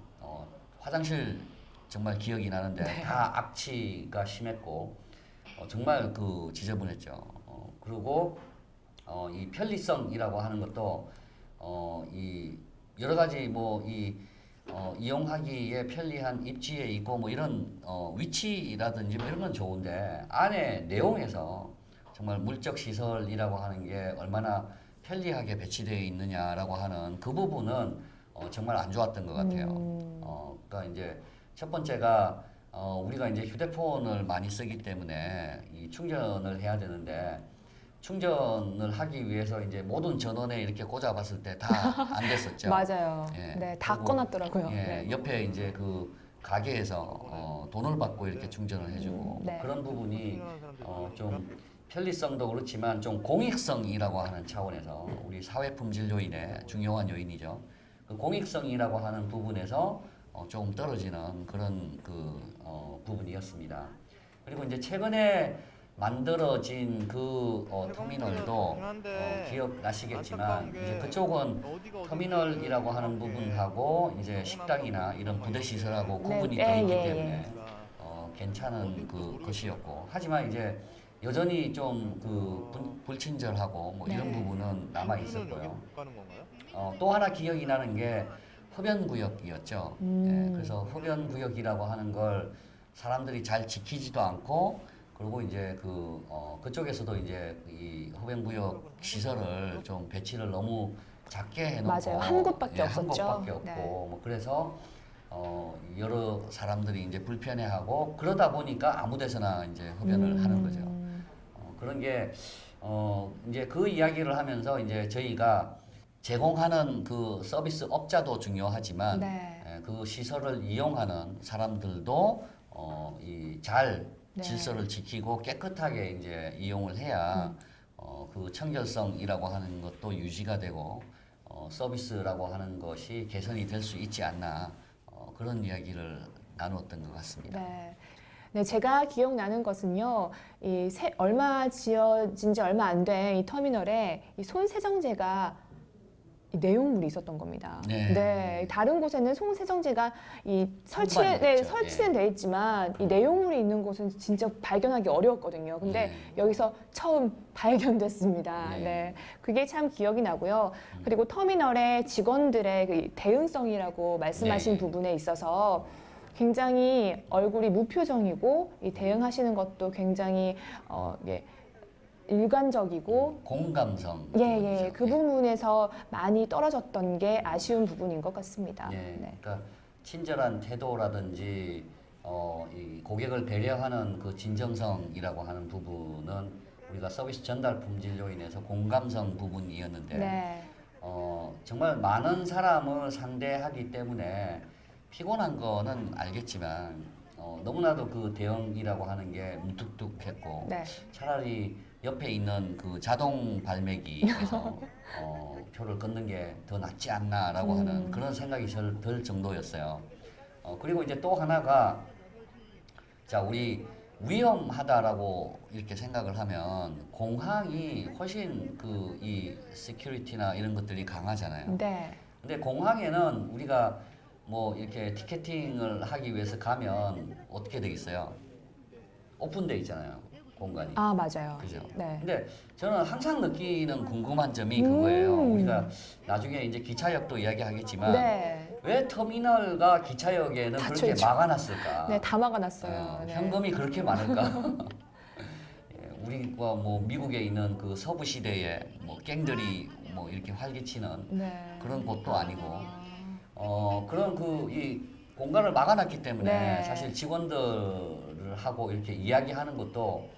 화장실 정말 기억이 나는데 네. 다 악취가 심했고 정말 그 지저분했죠. 그리고 이 편리성이라고 하는 것도 이 여러 가지 이용하기에 편리한 입지에 있고 뭐 이런 위치라든지 뭐 이런 건 좋은데 안에 내용에서 정말 물적 시설이라고 하는 게 얼마나 편리하게 배치되어 있느냐라고 하는 그 부분은 정말 안 좋았던 것 같아요. 그러니까 이제 첫 번째가 우리가 이제 휴대폰을 많이 쓰기 때문에 이 충전을 해야 되는데 충전을 하기 위해서 이제 모든 전원에 이렇게 꽂아봤을 때 다 안 됐었죠. 맞아요. 예. 네, 다 그리고, 꺼놨더라고요. 예, 네. 옆에 이제 그 가게에서 돈을 받고 이렇게 충전을 해주고 네. 그런 부분이 좀 편리성도 그렇지만 좀 공익성이라고 하는 차원에서 우리 사회 품질 요인의 중요한 요인이죠. 그 공익성이라고 하는 부분에서 좀 떨어지는 그런 부분이었습니다. 그리고 이제 최근에 만들어진 그 터미널도 기억나시겠지만 이제 그쪽은 터미널이라고 하는 부분하고 이제 식당이나 이런 부대 시설하고 구분이 네, 돼 있기 예, 때문에 괜찮은 것이었고 하지만 이제 여전히 좀 불친절하고 뭐 이런 네. 부분은 남아 있었고요. 또 하나 기억이 나는 게 흡연구역이었죠. 예, 그래서 흡연구역이라고 하는 걸 사람들이 잘 지키지도 않고 그리고 이제 그쪽에서도 이제 이 흡연구역 시설을 좀 배치를 너무 작게 해놓고 맞아요. 한 곳밖에 한 없었죠. 곳밖에 없고 네. 뭐 그래서 여러 사람들이 이제 불편해하고 그러다 보니까 아무데서나 이제 흡연을 하는 거죠. 그런 게 이제 그 이야기를 하면서 이제 저희가 제공하는 그 서비스 업자도 중요하지만 네. 그 시설을 이용하는 사람들도 잘 네. 질서를 지키고 깨끗하게 이제 이용을 해야 그 청결성이라고 하는 것도 유지가 되고 서비스라고 하는 것이 개선이 될 수 있지 않나 그런 이야기를 나누었던 것 같습니다. 네. 네, 제가 기억나는 것은요, 지어진 지 얼마 안 된 이 터미널에 이 손세정제가 이 내용물이 있었던 겁니다. 네. 네, 다른 곳에는 손세정제가 선반이 네, 있죠. 설치는 돼 있지만 이 내용물이 있는 곳은 진짜 발견하기 어려웠거든요. 근데 네. 여기서 처음 발견됐습니다. 네. 네, 그게 참 기억이 나고요. 그리고 터미널의 직원들의 그 대응성이라고 말씀하신 네. 부분에 있어서 굉장히 얼굴이 무표정이고 이 대응하시는 것도 굉장히 일관적이고 공감성. 예, 그 부분에서 많이 떨어졌던 게 아쉬운 부분인 것 같습니다. 네. 네. 그러니까 친절한 태도라든지 이 고객을 배려하는 그 진정성이라고 하는 부분은 우리가 서비스 전달 품질 요인에서 공감성 부분이었는데 네. 정말 많은 사람을 상대하기 때문에 피곤한 거는 알겠지만 너무나도 그 대응이라고 하는 게 무뚝뚝했고 네. 차라리 옆에 있는 그 자동 발매기에서 표를 끊는 게 더 낫지 않나라고 하는 그런 생각이 들 정도였어요. 그리고 이제 또 하나가 자 우리 위험하다라고 이렇게 생각을 하면 공항이 훨씬 이 시큐리티나 이런 것들이 강하잖아요. 네. 근데 공항에는 우리가 뭐 이렇게 티켓팅을 하기 위해서 가면 어떻게 되겠어요? 오픈돼 있잖아요, 공간이. 아, 맞아요. 그죠? 네. 근데 저는 항상 느끼는 궁금한 점이 그거예요. 우리가 나중에 이제 기차역도 이야기하겠지만 네. 왜 터미널과 기차역에는 그렇게 닫혀있죠. 막아놨을까? 네, 다 막아놨어요. 네. 현금이 그렇게 많을까? 예, 우리가 뭐 미국에 있는 그 서부 시대에 뭐 갱들이 뭐 이렇게 활개치는 네. 그런 곳도 아니고 그런 이 공간을 막아놨기 때문에 네. 사실 직원들을 하고 이렇게 이야기하는 것도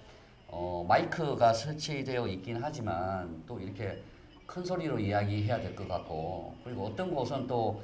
마이크가 설치되어 있긴 하지만 또 이렇게 큰 소리로 이야기해야 될 것 같고 그리고 어떤 곳은 또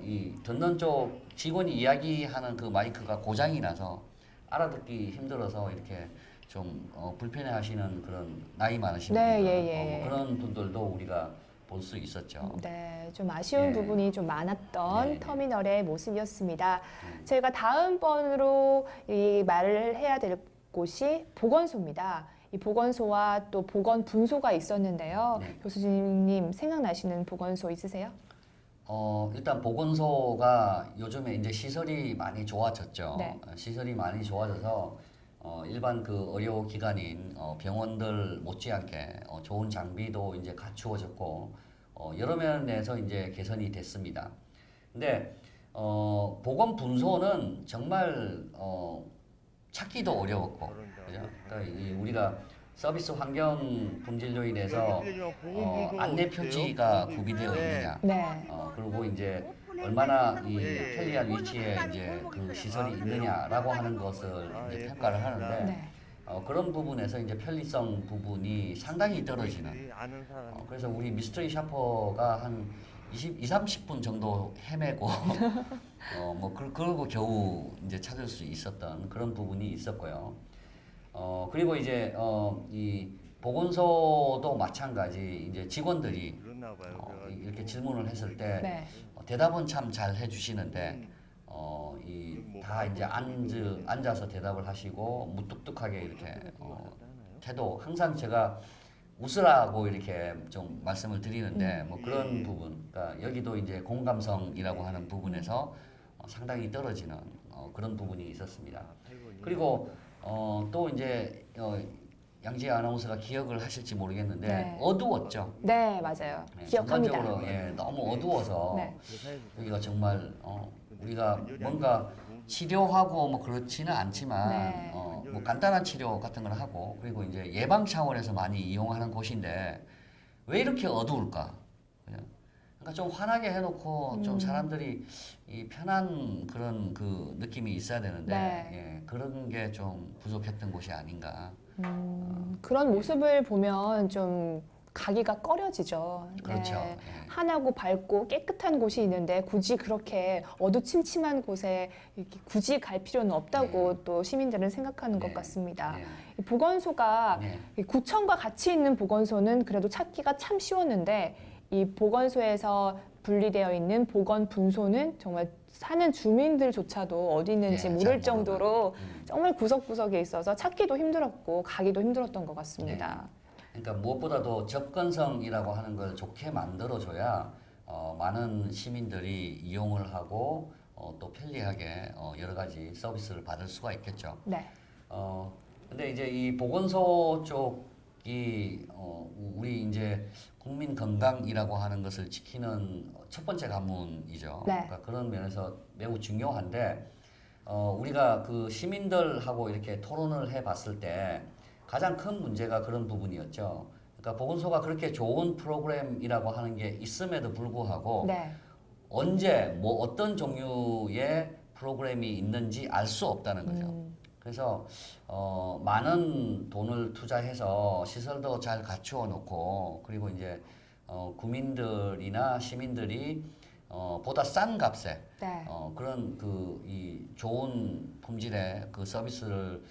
이 듣는 쪽 직원이 이야기하는 그 마이크가 고장이 나서 알아듣기 힘들어서 이렇게 좀 불편해하시는 그런 나이 많으신 네, 분들 예. 뭐 그런 분들도 우리가 볼 수 있었죠. 네, 좀 아쉬운 예. 부분이 좀 많았던 네. 터미널의 모습이었습니다. 저희가 다음번으로 이 말을 해야 될 곳이 보건소입니다. 이 보건소와 또 보건분소가 있었는데요. 네. 교수님 생각나시는 보건소 있으세요? 일단 보건소가 요즘에 이제 시설이 많이 좋아졌죠. 네. 시설이 많이 좋아져서 일반 그 의료기관인 병원들 못지않게 좋은 장비도 이제 갖추어졌고 여러 면에서 이제 개선이 됐습니다. 근데 보건분소는 정말 찾기도 어려웠고, 그죠? 그러니까 우리가 서비스 환경 분진료에 대해서 안내 표지가 구비되어 있느냐, 네. 그리고 이제 얼마나 이 편리한 위치에 이제 그 시설이 있느냐라고 하는 것을 이제 평가를 하는데 네. 그런 부분에서 이제 편리성 부분이 상당히 떨어지는. 그래서 우리 미스터리 샤퍼가 한 30분 정도 헤매고 그러고 겨우 이제 찾을 수 있었던 그런 부분이 있었고요. 그리고 이제 이 보건소도 마찬가지 이제 직원들이 이렇게 질문을 했을 때 네. 대답은 참 잘 해주시는데 다 이제 앉아서 대답을 하시고 무뚝뚝하게 이렇게 태도 항상 제가 웃으라고 이렇게 좀 말씀을 드리는데 뭐 그런 부분, 그러니까 여기도 이제 공감성이라고 하는 부분에서 상당히 떨어지는 그런 부분이 있었습니다. 그리고 또 이제 양지혜 아나운서가 기억을 하실지 모르겠는데 네. 어두웠죠. 네, 맞아요. 네, 기억합니다. 전반적으로 너무 어두워서 네. 여기가 정말 우리가 뭔가 치료하고 뭐 그렇지는 않지만 네. 뭐 간단한 치료 같은 걸 하고 그리고 이제 예방 차원에서 많이 이용하는 곳인데 왜 이렇게 어두울까? 그러니까 좀 환하게 해놓고 좀 사람들이 이 편한 그런 그 느낌이 있어야 되는데 네. 그런 게 좀 부족했던 곳이 아닌가. 그런 모습을 보면 좀 가기가 꺼려지죠. 그렇죠. 네. 예. 환하고 밝고 깨끗한 곳이 있는데 굳이 그렇게 어두침침한 곳에 이렇게 굳이 갈 필요는 없다고 또 시민들은 생각하는 것 네. 같습니다. 네. 이 보건소가 네. 이 구청과 같이 있는 보건소는 그래도 찾기가 참 쉬웠는데 이 보건소에서 분리되어 있는 보건분소는 정말 사는 주민들조차도 어디 있는지 네, 모를 잘 정도로 정말 구석구석에 있어서 찾기도 힘들었고 가기도 힘들었던 것 같습니다. 그러니까 무엇보다도 접근성이라고 하는 걸 좋게 만들어줘야 많은 시민들이 이용을 하고 또 편리하게 여러 가지 서비스를 받을 수가 있겠죠. 네. 근데 이제 이 보건소 쪽이 우리 이제 국민 건강이라고 하는 것을 지키는 첫 번째 관문이죠. 네. 그러니까 그런 면에서 매우 중요한데 우리가 그 시민들하고 이렇게 토론을 해봤을 때 가장 큰 문제가 그런 부분이었죠. 그러니까 보건소가 그렇게 좋은 프로그램이라고 하는 게 있음에도 불구하고 네. 언제 뭐 어떤 종류의 프로그램이 있는지 알 수 없다는 거죠. 그래서 많은 돈을 투자해서 시설도 잘 갖추어 놓고 그리고 이제 국민들이나 시민들이 보다 싼 값에 네. 그런 그 이 좋은 품질의 그 서비스를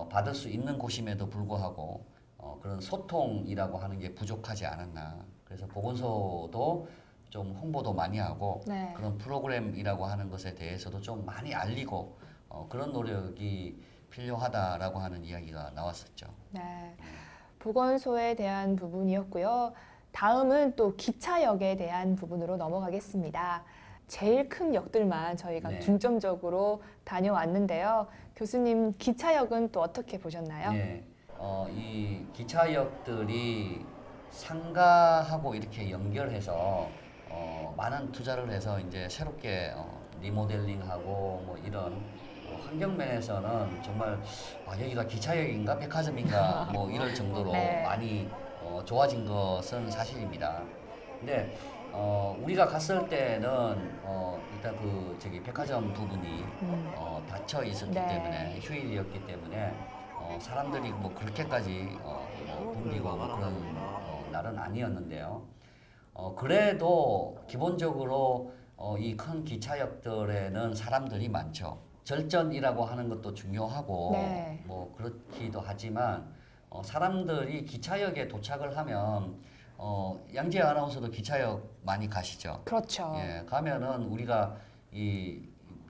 받을 수 있는 곳임에도 불구하고 그런 소통이라고 하는 게 부족하지 않았나. 그래서 보건소도 좀 홍보도 많이 하고 네. 그런 프로그램이라고 하는 것에 대해서도 좀 많이 알리고 그런 노력이 필요하다라고 하는 이야기가 나왔었죠. 네. 보건소에 대한 부분이었고요. 다음은 또 기차역에 대한 부분으로 넘어가겠습니다. 제일 큰 역들만 저희가 네. 중점적으로 다녀왔는데요. 교수님, 기차역은 또 어떻게 보셨나요? 네, 이 기차역들이 상가하고 이렇게 연결해서 많은 투자를 해서 이제 새롭게 리모델링하고 뭐 이런 환경 면에서는 정말 여기가 기차역인가 백화점인가 뭐 이럴 정도로 네. 많이 좋아진 것은 사실입니다. 근데 우리가 갔을 때는 일단 그 저기 백화점 부분이 닫혀 있었기 네. 때문에 휴일이었기 때문에 사람들이 뭐 그렇게까지 뭐 붐비고 뭐 그런 날은 아니었는데요. 그래도 기본적으로 이 큰 기차역들에는 사람들이 많죠. 절전이라고 하는 것도 중요하고 네. 뭐 그렇기도 하지만 사람들이 기차역에 도착을 하면 양재 아나운서도 기차역 많이 가시죠? 그렇죠. 예, 가면은 우리가 이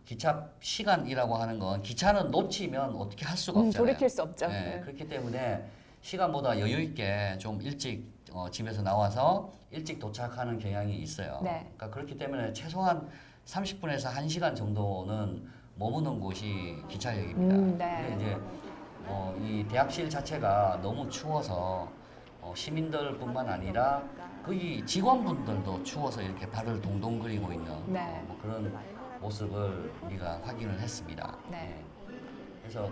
기차 시간이라고 하는 건 기차는 놓치면 어떻게 할 수가 없잖아요. 돌이킬 수 없죠. 예, 네. 그렇기 때문에 시간보다 여유 있게 좀 일찍 집에서 나와서 일찍 도착하는 경향이 있어요. 네. 그러니까 그렇기 때문에 최소한 30분에서 1시간 정도는 머무는 곳이 기차역입니다. 네. 근데 이제 이 대합실 자체가 너무 추워서 시민들뿐만 아니라 거기 직원분들도 추워서 이렇게 발을 동동 그리고 있는 네. 뭐 그런 모습을 우리가 확인을 했습니다. 네. 그래서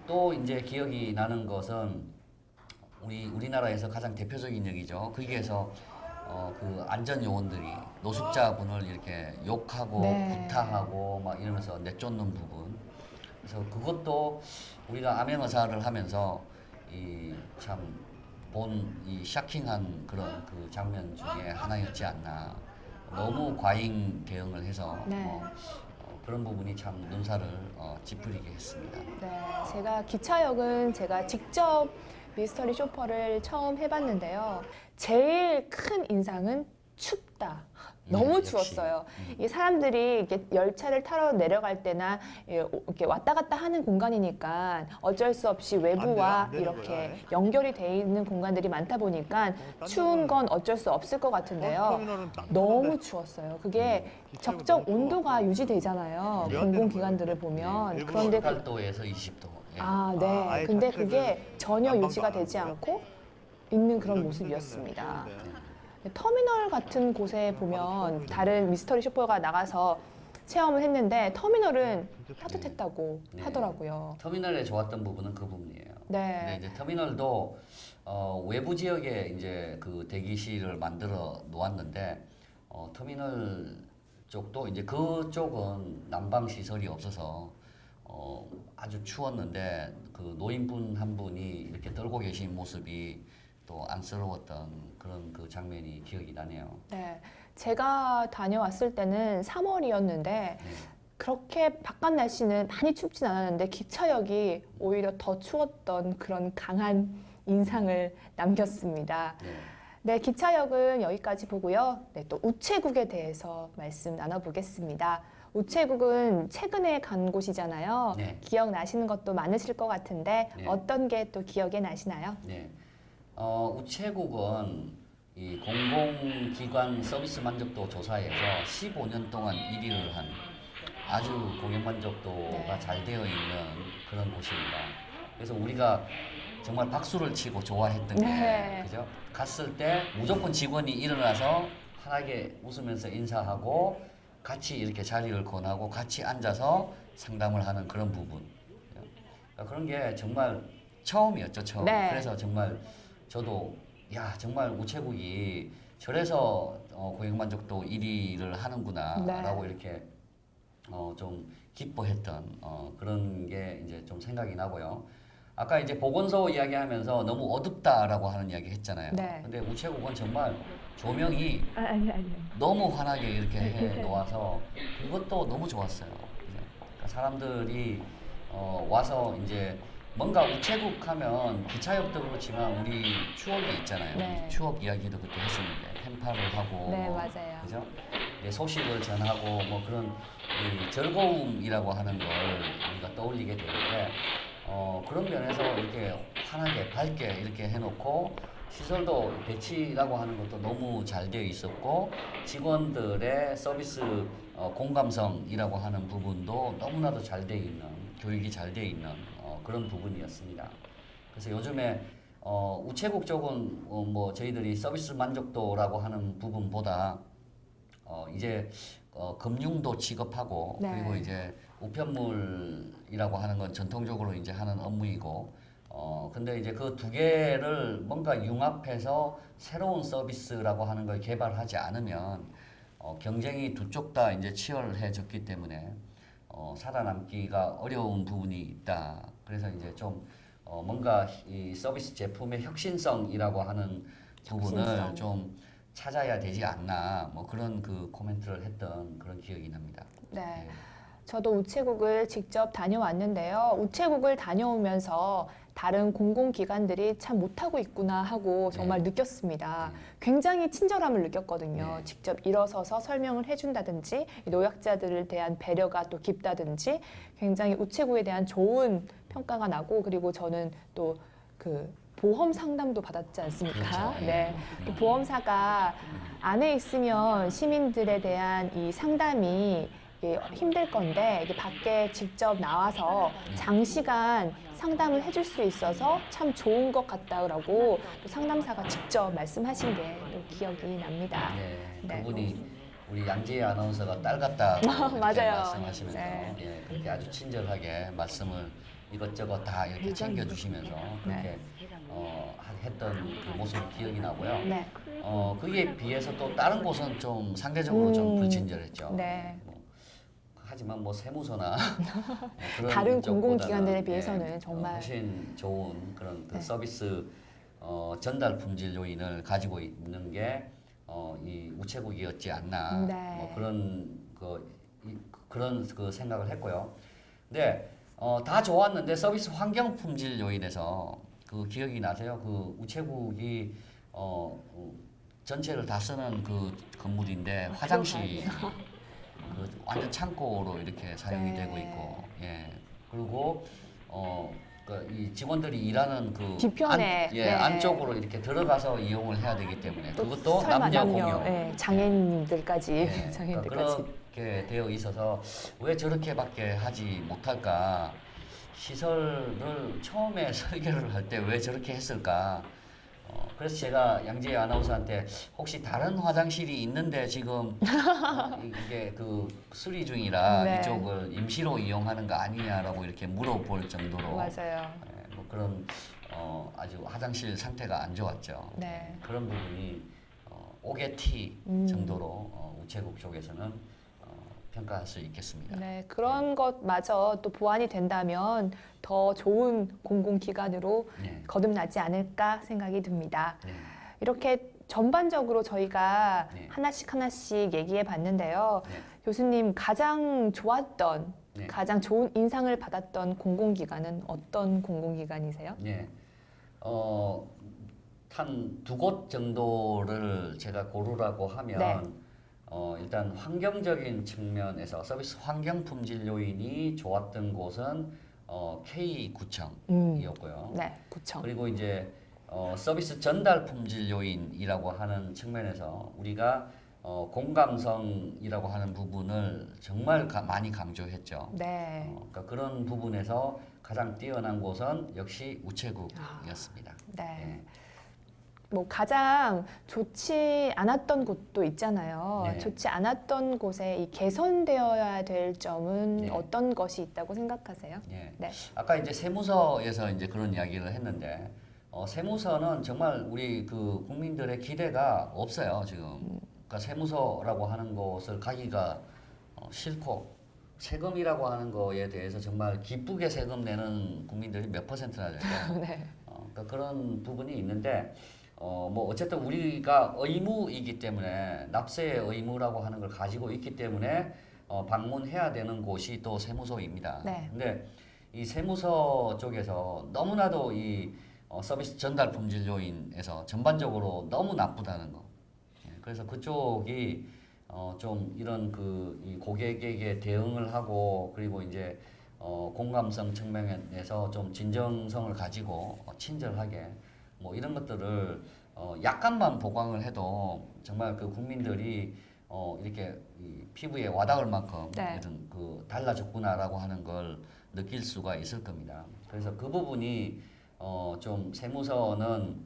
또 이제 기억이 나는 것은 우리나라에서 가장 대표적인 역이죠. 거기에서 그 안전 요원들이 노숙자분을 이렇게 욕하고 네. 구타하고 막 이러면서 내쫓는 부분. 그래서 그것도 우리가 암행어사를 하면서 이 참 이 샤킹한 그런 그 장면 중에 하나였지 않나. 너무 과잉 대응을 해서 네. 그런 부분이 참 눈살을 찌푸리게 했습니다. 네, 제가 기차역은 제가 직접 미스터리 쇼퍼를 처음 해봤는데요. 제일 큰 인상은 춥다. 너무 역시. 추웠어요. 이 사람들이 이렇게 열차를 타러 내려갈 때나 이렇게 왔다 갔다 하는 공간이니까 어쩔 수 없이 외부와 안 되는 이렇게 거야. 연결이 돼 있는 공간들이 많다 보니까 추운 건 어쩔 수 없을 것 같은데요. 터미널은 딱 너무 좋은데. 추웠어요. 그게 기차가 적정 너무 온도가 추워. 유지되잖아요. 네. 공공기관들을 보면. 일부러 그런데 18도에서 20도. 예. 아, 네. 아예 근데 자체를 그게 전혀 난방도 유지가 안 되지 하고요? 않고 있는 그런 이런 모습이었습니다. 힘들겠네. 터미널 같은 곳에 보면 다른 미스터리 쇼퍼가 나가서 체험을 했는데 터미널은 따뜻했다고 네. 하더라고요. 터미널에 좋았던 부분은 그 부분이에요. 근데 네. 이제 터미널도 외부 지역에 이제 그 대기실을 만들어 놓았는데 터미널 쪽도 이제 그쪽은 난방 시설이 없어서 아주 추웠는데 그 노인분 한 분이 이렇게 떨고 계신 모습이 또 안쓰러웠던 그런 그 장면이 기억이 나네요. 네. 제가 다녀왔을 때는 3월이었는데 그렇게 바깥 날씨는 많이 춥진 않았는데 기차역이 오히려 더 추웠던 그런 강한 인상을 남겼습니다. 네. 네, 기차역은 여기까지 보고요. 네, 또 우체국에 대해서 말씀 나눠보겠습니다. 우체국은 최근에 간 곳이잖아요. 네. 기억나시는 것도 많으실 것 같은데 네. 어떤 게 또 기억에 나시나요? 네. 우체국은 이 공공기관 서비스 만족도 조사에서 15년 동안 1위를 한 아주 고객 만족도가 네. 잘 되어 있는 그런 곳입니다. 그래서 우리가 정말 박수를 치고 좋아했던 게 네. 그죠? 갔을 때 무조건 직원이 일어나서 환하게 웃으면서 인사하고 같이 이렇게 자리를 권하고 같이 앉아서 상담을 하는 그런 부분. 그러니까 그런 게 정말 처음이었죠, 처음. 네. 그래서 정말 저도 야 정말 우체국이 저래서 고객 만족도 1위를 하는구나라고 네. 이렇게 좀 기뻐했던 그런 게 이제 좀 생각이 나고요. 아까 이제 보건소 이야기하면서 너무 어둡다라고 하는 이야기 했잖아요. 네. 근데 우체국은 정말 조명이 아니. 너무 환하게 이렇게 해 놓아서 그것도 너무 좋았어요. 그러니까 사람들이 와서 이제 뭔가 우체국 하면 기차역도 그렇지만 우리 추억이 있잖아요. 네. 추억 이야기도 그때 했었는데 펜팔을 하고 네, 맞아요. 그죠? 네, 소식을 전하고 뭐 그런 이 즐거움이라고 하는 걸 우리가 떠올리게 되는데 그런 면에서 이렇게 환하게 밝게 이렇게 해놓고 시설도 배치라고 하는 것도 너무 잘 되어 있었고 직원들의 서비스 공감성이라고 하는 부분도 너무나도 잘 되어 있는 교육이 잘 되어 있는 그런 부분이었습니다. 그래서 요즘에 우체국 쪽은 뭐 저희들이 서비스 만족도라고 하는 부분보다 이제 금융도 취급하고 네. 그리고 이제 우편물이라고 하는 건 전통적으로 이제 하는 업무이고 근데 이제 그 두 개를 뭔가 융합해서 새로운 서비스라고 하는 걸 개발하지 않으면 경쟁이 두 쪽 다 이제 치열해졌기 때문에 살아남기가 어려운 부분이 있다. 그래서 이제 좀 뭔가 이 서비스 제품의 혁신성이라고 하는 부분을 혁신성. 좀 찾아야 되지 않나 뭐 그런 그 코멘트를 했던 그런 기억이 납니다. 네. 저도 우체국을 직접 다녀왔는데요. 우체국을 다녀오면서 다른 공공기관들이 참 못하고 있구나 하고 정말 네. 느꼈습니다. 굉장히 친절함을 느꼈거든요. 네. 직접 일어서서 설명을 해준다든지 노약자들을 대한 배려가 또 깊다든지 굉장히 우체국에 대한 좋은 평가가 나고 그리고 저는 또 그 보험 상담도 받았지 않습니까? 그렇죠. 네. 또 보험사가 안에 있으면 시민들에 대한 이 상담이 힘들 건데 이게 밖에 직접 나와서 장시간 상담을 해줄 수 있어서 참 좋은 것 같다라고 또 상담사가 직접 말씀하신 게 또 기억이 납니다. 네, 네. 그분이 우리 양지혜 아나운서가 딸 같다고 이렇게 맞아요. 말씀하시면서 네. 예, 그렇게 아주 친절하게 말씀을 이것저것 다 이렇게 챙겨주시면서 그렇게 했던 그 모습 기억이 나고요. 네. 그에 비해서 또 다른 곳은 좀 상대적으로 좀 불친절했죠. 네. 하지만 뭐 세무서나 그런 다른 쪽보다는, 공공기관들에 비해서는 정말 훨씬 좋은 그런 그 네. 서비스 전달 품질 요인을 가지고 있는 게 이 우체국이었지 않나 네. 뭐 그런 그 생각을 했고요. 근데 다 좋았는데 서비스 환경 품질 요인에서 그 기억이 나세요? 그 우체국이 전체를 다 쓰는 그 건물인데 화장실 그 완전 창고로 이렇게 사용이 네. 되고 있고, 예. 그리고 이 직원들이 일하는 그 뒤편에 네. 안쪽으로 이렇게 들어가서 이용을 해야 되기 때문에 또 그것도 설마 남녀 공용. 네, 장애인들까지 예, 그러니까 장애인들까지 그렇게 되어 있어서 왜 저렇게밖에 하지 못할까? 시설을 처음에 설계를 할 때 왜 저렇게 했을까? 그래서 제가 양지혜 아나운서한테 혹시 다른 화장실이 있는데 지금 이게 그 수리 중이라 네. 이쪽을 임시로 이용하는 거 아니냐라고 이렇게 물어볼 정도로 맞아요. 뭐 그런 아주 화장실 상태가 안 좋았죠. 네. 그런 부분이 오게티 정도로 우체국 쪽에서는 평가할 수 있겠습니다. 네, 그런 것마저 또 보완이 된다면 더 좋은 공공기관으로 네. 거듭나지 않을까 생각이 듭니다. 네. 이렇게 전반적으로 저희가 네. 하나씩 얘기해 봤는데요. 네. 교수님 가장 좋았던, 네. 가장 좋은 인상을 받았던 공공기관은 어떤 공공기관이세요? 네. 한 두 곳 정도를 제가 고르라고 하면 네. 일단 환경적인 측면에서 서비스 환경 품질 요인이 좋았던 곳은 K구청이었고요. 네, 구청. 그리고 이제 서비스 전달 품질 요인이라고 하는 측면에서 우리가 공감성이라고 하는 부분을 정말 많이 강조했죠. 네. 그러니까 그런 부분에서 가장 뛰어난 곳은 역시 우체국이었습니다. 네. 예. 뭐 가장 좋지 않았던 곳도 있잖아요. 네. 좋지 않았던 곳에 이 개선되어야 될 점은 네. 어떤 것이 있다고 생각하세요? 예. 네. 아까 이제 세무서에서 이제 그런 이야기를 했는데 세무서는 정말 우리 그 국민들의 기대가 없어요 지금. 그러니까 세무서라고 하는 곳을 가기가 싫고 세금이라고 하는 거에 대해서 정말 기쁘게 세금 내는 국민들이 몇 %나 될까요? 네. 그러니까 그런 부분이 있는데 뭐 어쨌든 우리가 의무이기 때문에 납세의 의무라고 하는 걸 가지고 있기 때문에 방문해야 되는 곳이 또 세무서입니다. 네. 근데 이 세무서 쪽에서 너무나도 이 서비스 전달 품질 요인에서 전반적으로 너무 나쁘다는 거. 예, 그래서 그쪽이 좀 이런 이 고객에게 대응을 하고 그리고 이제 공감성 측면에서 좀 진정성을 가지고 친절하게 뭐 이런 것들을 약간만 보강을 해도 정말 그 국민들이 이렇게 이 피부에 와닿을 만큼 네. 이런 달라졌구나라고 하는 걸 느낄 수가 있을 겁니다. 그래서 그 부분이 좀 세무서는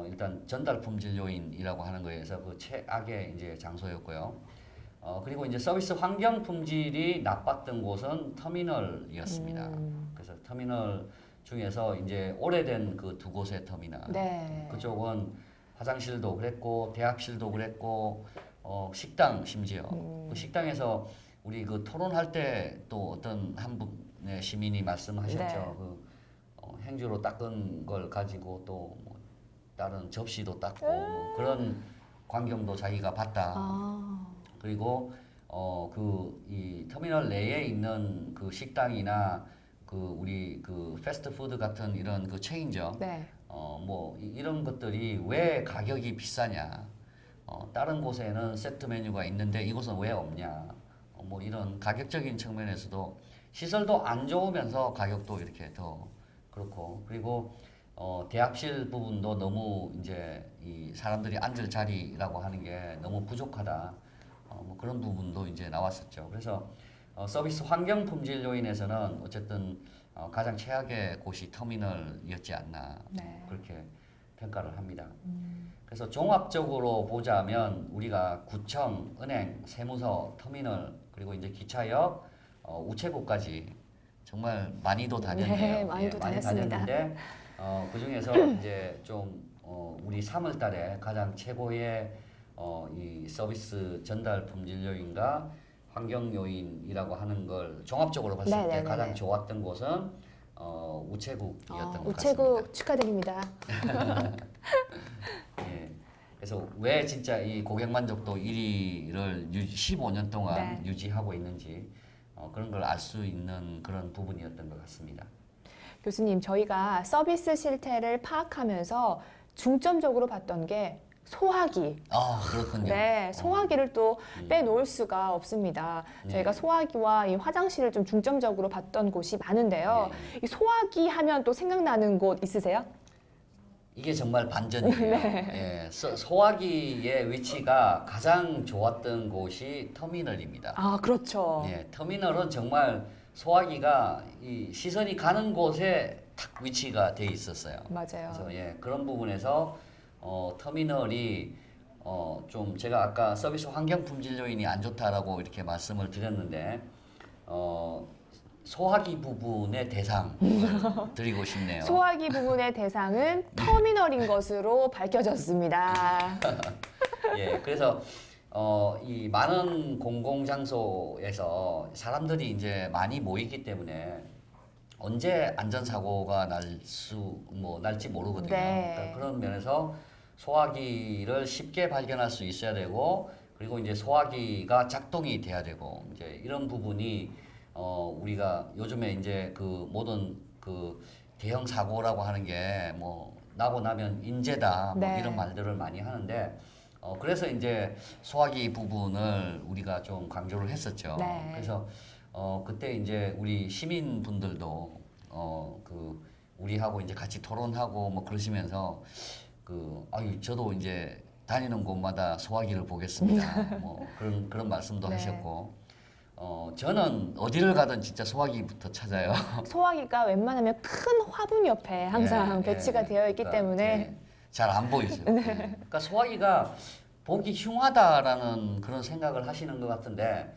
일단 전달 품질 요인이라고 하는 거에서 그 최악의 이제 장소였고요. 그리고 이제 서비스 환경 품질이 나빴던 곳은 터미널이었습니다. 그래서 터미널 중에서 이제 오래된 그 두 곳의 터미널. 네. 그쪽은 화장실도 그랬고 대합실도 그랬고 식당 심지어 그 식당에서 우리 그 토론할 때 또 어떤 한 분의 시민이 말씀하셨죠. 네. 행주로 닦은 걸 가지고 또뭐 다른 접시도 닦고 뭐 그런 광경도 자기가 봤다. 그리고 이 터미널 내에 있는 그 식당이나 그 우리 그 패스트푸드 같은 이런 그 체인점 네. 뭐 이런 것들이 왜 가격이 비싸냐? 다른 곳에는 세트 메뉴가 있는데 이곳은 왜 없냐? 뭐 이런 가격적인 측면에서도 시설도 안 좋으면서 가격도 이렇게 더 그렇고 그리고 대합실 부분도 너무 이제 이 사람들이 앉을 자리라고 하는 게 너무 부족하다. 뭐 그런 부분도 이제 나왔었죠. 그래서 서비스 환경 품질 요인에서는 어쨌든 가장 최악의 곳이 터미널이었지 않나 네. 그렇게 평가를 합니다. 그래서 종합적으로 보자면 우리가 구청, 은행, 세무서, 터미널 그리고 이제 기차역, 우체국까지 정말 많이도 다녔네요. 네, 많이도 많이 다녔습니다. 다녔는데 그 중에서 이제 좀 우리 3월달에 가장 최고의 이 서비스 전달 품질 요인과 환경 요인이라고 하는 걸 종합적으로 봤을 때 네네네네. 가장 좋았던 곳은 우체국이었던 것 우체국 같습니다. 축하드립니다. 예. 그래서 왜 진짜 이 고객 만족도 1위를 15년 동안 네. 유지하고 있는지 그런 걸 알 수 있는 그런 부분이었던 것 같습니다. 교수님, 저희가 서비스 실태를 파악하면서 중점적으로 봤던 게 소화기. 아, 그렇군요. 네, 소화기를 또 빼놓을 수가 없습니다. 저희가 소화기와 이 화장실을 좀 중점적으로 봤던 곳이 많은데요. 이 소화기 하면 또 생각나는 곳 있으세요? 이게 정말 반전이에요. 예, 소화기의 위치가 가장 좋았던 곳이 터미널입니다. 아, 그렇죠. 예, 터미널은 정말 소화기가 이 시선이 가는 곳에 탁 위치가 돼 있었어요. 맞아요. 그래서 예, 그런 부분에서 터미널이 좀 제가 아까 서비스 환경 품질 요인이 안 좋다라고 이렇게 말씀을 드렸는데 소화기 부분의 대상을 드리고 싶네요. 소화기 부분의 대상은 터미널인 것으로 밝혀졌습니다. 예, 그래서 이 많은 공공장소에서 사람들이 이제 많이 모이기 때문에 언제 안전사고가 날지 모르거든요. 네. 그러니까 그런 면에서 소화기를 쉽게 발견할 수 있어야 되고, 그리고 이제 소화기가 작동이 돼야 되고, 이제 이런 부분이 우리가 요즘에 이제 그 모든 그 대형 사고라고 하는 게 뭐 나고 나면 인재다 뭐 네. 이런 말들을 많이 하는데 그래서 이제 소화기 부분을 우리가 좀 강조를 했었죠. 네. 그래서 그때 이제 우리 시민분들도 그 우리하고 이제 같이 토론하고 뭐 그러시면서 아유 저도 이제 다니는 곳마다 소화기를 보겠습니다. 뭐 그런 말씀도 네. 하셨고 저는 어디를 가든 진짜 소화기부터 찾아요. 소화기가 웬만하면 큰 화분 옆에 항상 예, 배치가 예. 되어 있기 그러니까, 때문에 예, 잘 안 보이죠. 예. 그러니까 소화기가 보기 흉하다라는 그런 생각을 하시는 것 같은데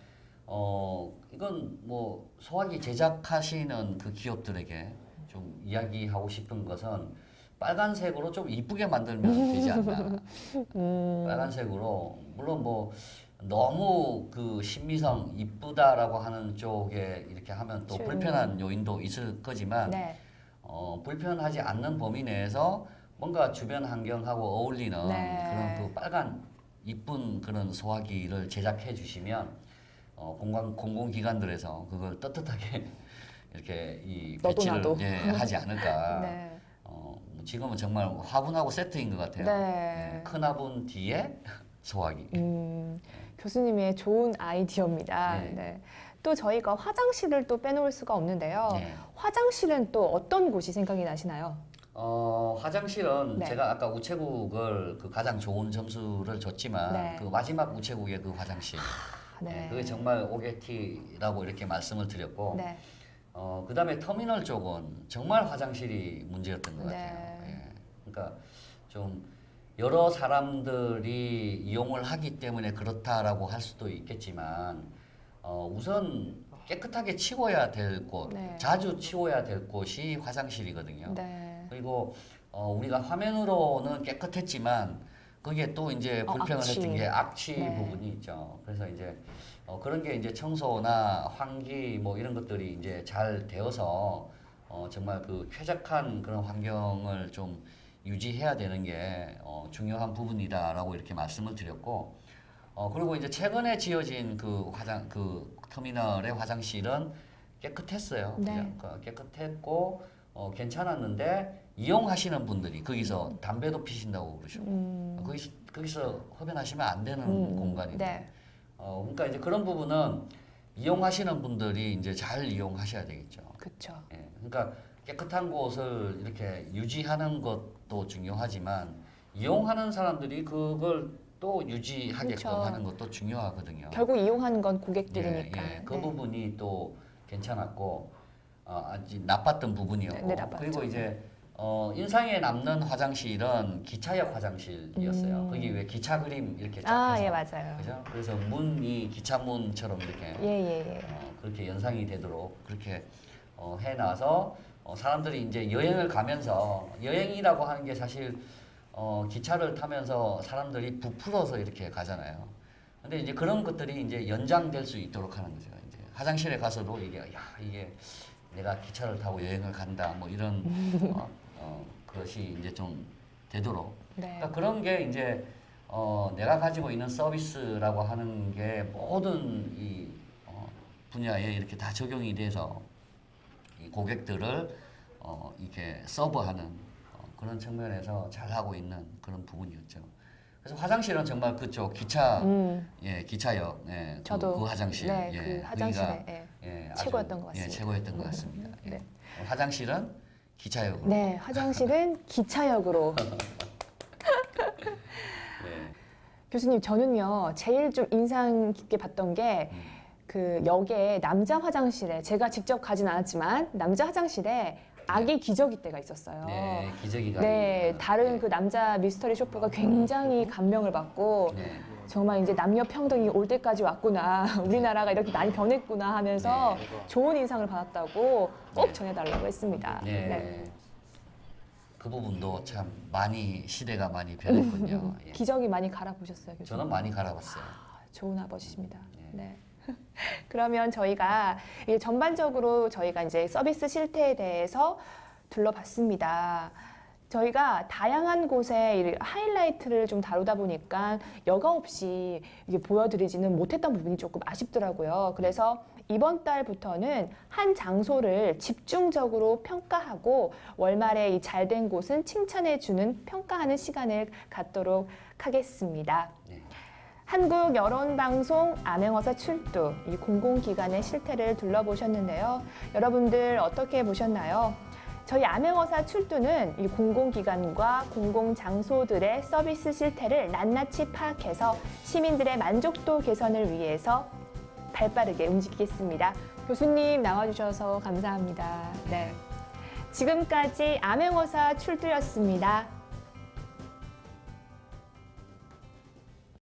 이건 뭐 소화기 제작하시는 그 기업들에게 좀 이야기하고 싶은 것은 빨간색으로 좀 이쁘게 만들면 되지 않나. 빨간색으로 물론 뭐 너무 그 신미성 이쁘다라고 하는 쪽에 이렇게 하면 또 불편한 요인도 있을 거지만 네. 불편하지 않는 범위 내에서 뭔가 주변 환경하고 어울리는 네. 그런 그 빨간 이쁜 그런 소화기를 제작해 주시면 공공기관들에서 그걸 떳떳하게 이렇게 이 너도 배치를 나도. 예, 하지 않을까. 네. 지금은 정말 화분하고 세트인 것 같아요. 네. 큰 화분 뒤에 소화기. 교수님의 좋은 아이디어입니다. 네. 네. 또 저희가 화장실을 또 빼놓을 수가 없는데요. 네. 화장실은 또 어떤 곳이 생각이 나시나요? 화장실은 네. 제가 아까 우체국을 그 가장 좋은 점수를 줬지만 네. 그 마지막 우체국의 그 화장실. 네. 그게 정말 오게티라고 이렇게 말씀을 드렸고 네. 그다음에 터미널 쪽은 정말 화장실이 문제였던 것 네. 같아요. 예. 그러니까 좀 여러 사람들이 이용을 하기 때문에 그렇다라고 할 수도 있겠지만 우선 깨끗하게 치워야 될 곳, 네. 자주 치워야 될 곳이 화장실이거든요. 네. 그리고 우리가 화면으로는 깨끗했지만 거기에 또 이제 불평을 악취. 했던 게 악취 네. 부분이 있죠. 그래서 이제 그런 게 이제 청소나 환기 뭐 이런 것들이 이제 잘 되어서 정말 그 쾌적한 그런 환경을 좀 유지해야 되는 게 중요한 부분이다라고 이렇게 말씀을 드렸고 그리고 이제 최근에 지어진 그 터미널의 화장실은 깨끗했어요. 네. 그냥 깨끗했고 괜찮았는데 이용하시는 분들이 거기서 담배도 피신다고 그러시고 거기서 흡연하시면 안 되는 공간인데 네. 그러니까 이제 그런 부분은 이용하시는 분들이 이제 잘 이용하셔야 되겠죠. 그렇죠. 예, 그러니까 깨끗한 곳을 이렇게 유지하는 것도 중요하지만 이용하는 사람들이 그걸 또 유지하게끔 그쵸. 하는 것도 중요하거든요. 결국 이용하는 건 고객들이니까. 그 네. 부분이 또 괜찮았고 아직 나빴던 부분이었고 네, 나빴죠. 그리고 이제 인상에 남는 화장실은 기차역 화장실이었어요. 거기 왜 기차 그림 이렇게 쫙 해서 예, 맞아요. 그죠? 그래서 문이 기차문처럼 이렇게 예. 그렇게 연상이 되도록 그렇게 해놔서 사람들이 이제 여행을 가면서 여행이라고 하는 게 사실 기차를 타면서 사람들이 부풀어서 이렇게 가잖아요. 근데 이제 그런 것들이 이제 연장될 수 있도록 하는 거죠. 이제 화장실에 가서도 이게 내가 기차를 타고 여행을 간다 뭐 이런 그것이 이제 좀 되도록. 네. 그러니까 그런 게 이제 내가 가지고 있는 서비스라고 하는 게 모든 이 분야에 이렇게 다 적용이 돼서 이 고객들을 이렇게 서브하는 그런 측면에서 잘 하고 있는 그런 부분이었죠. 그래서 화장실은 정말 그쪽 기차역, 저도 그 화장실, 그 화장실에 최고였던 것 같습니다. 최고였던 것 같습니다. 네. 화장실은 기차역으로. 네, 화장실은 기차역으로. 네. 교수님, 저는요 제일 좀 인상 깊게 봤던 게 그 역에 남자 화장실에 제가 직접 가진 않았지만 남자 화장실에 아기 기저귀 때가 있었어요. 네, 기저귀가. 네, 다른 네. 그 남자 미스터리 쇼퍼가 굉장히 감명을 받고 네. 정말 이제 남녀 평등이 올 때까지 왔구나, 우리나라가 이렇게 많이 변했구나 하면서 좋은 인상을 받았다고 꼭 전해달라고 했습니다. 네. 네. 그 부분도 참 많이 시대가 많이 변했군요. 예. 기저귀 많이 갈아보셨어요, 교수님? 저는 많이 갈아봤어요. 좋은 아버지십니다. 네. 그러면 저희가 이제 전반적으로 저희가 이제 서비스 실태에 대해서 둘러봤습니다. 저희가 다양한 곳에 하이라이트를 좀 다루다 보니까 여과 없이 이게 보여드리지는 못했던 부분이 조금 아쉽더라고요. 그래서 이번 달부터는 한 장소를 집중적으로 평가하고 월말에 이 잘된 곳은 칭찬해주는 평가하는 시간을 갖도록 하겠습니다. 네. 한국 여론방송 암행어사 출두, 이 공공기관의 실태를 둘러보셨는데요. 여러분들 어떻게 보셨나요? 저희 암행어사 출두는 이 공공기관과 공공장소들의 서비스 실태를 낱낱이 파악해서 시민들의 만족도 개선을 위해서 발빠르게 움직이겠습니다. 교수님 나와주셔서 감사합니다. 네. 지금까지 암행어사 출두였습니다.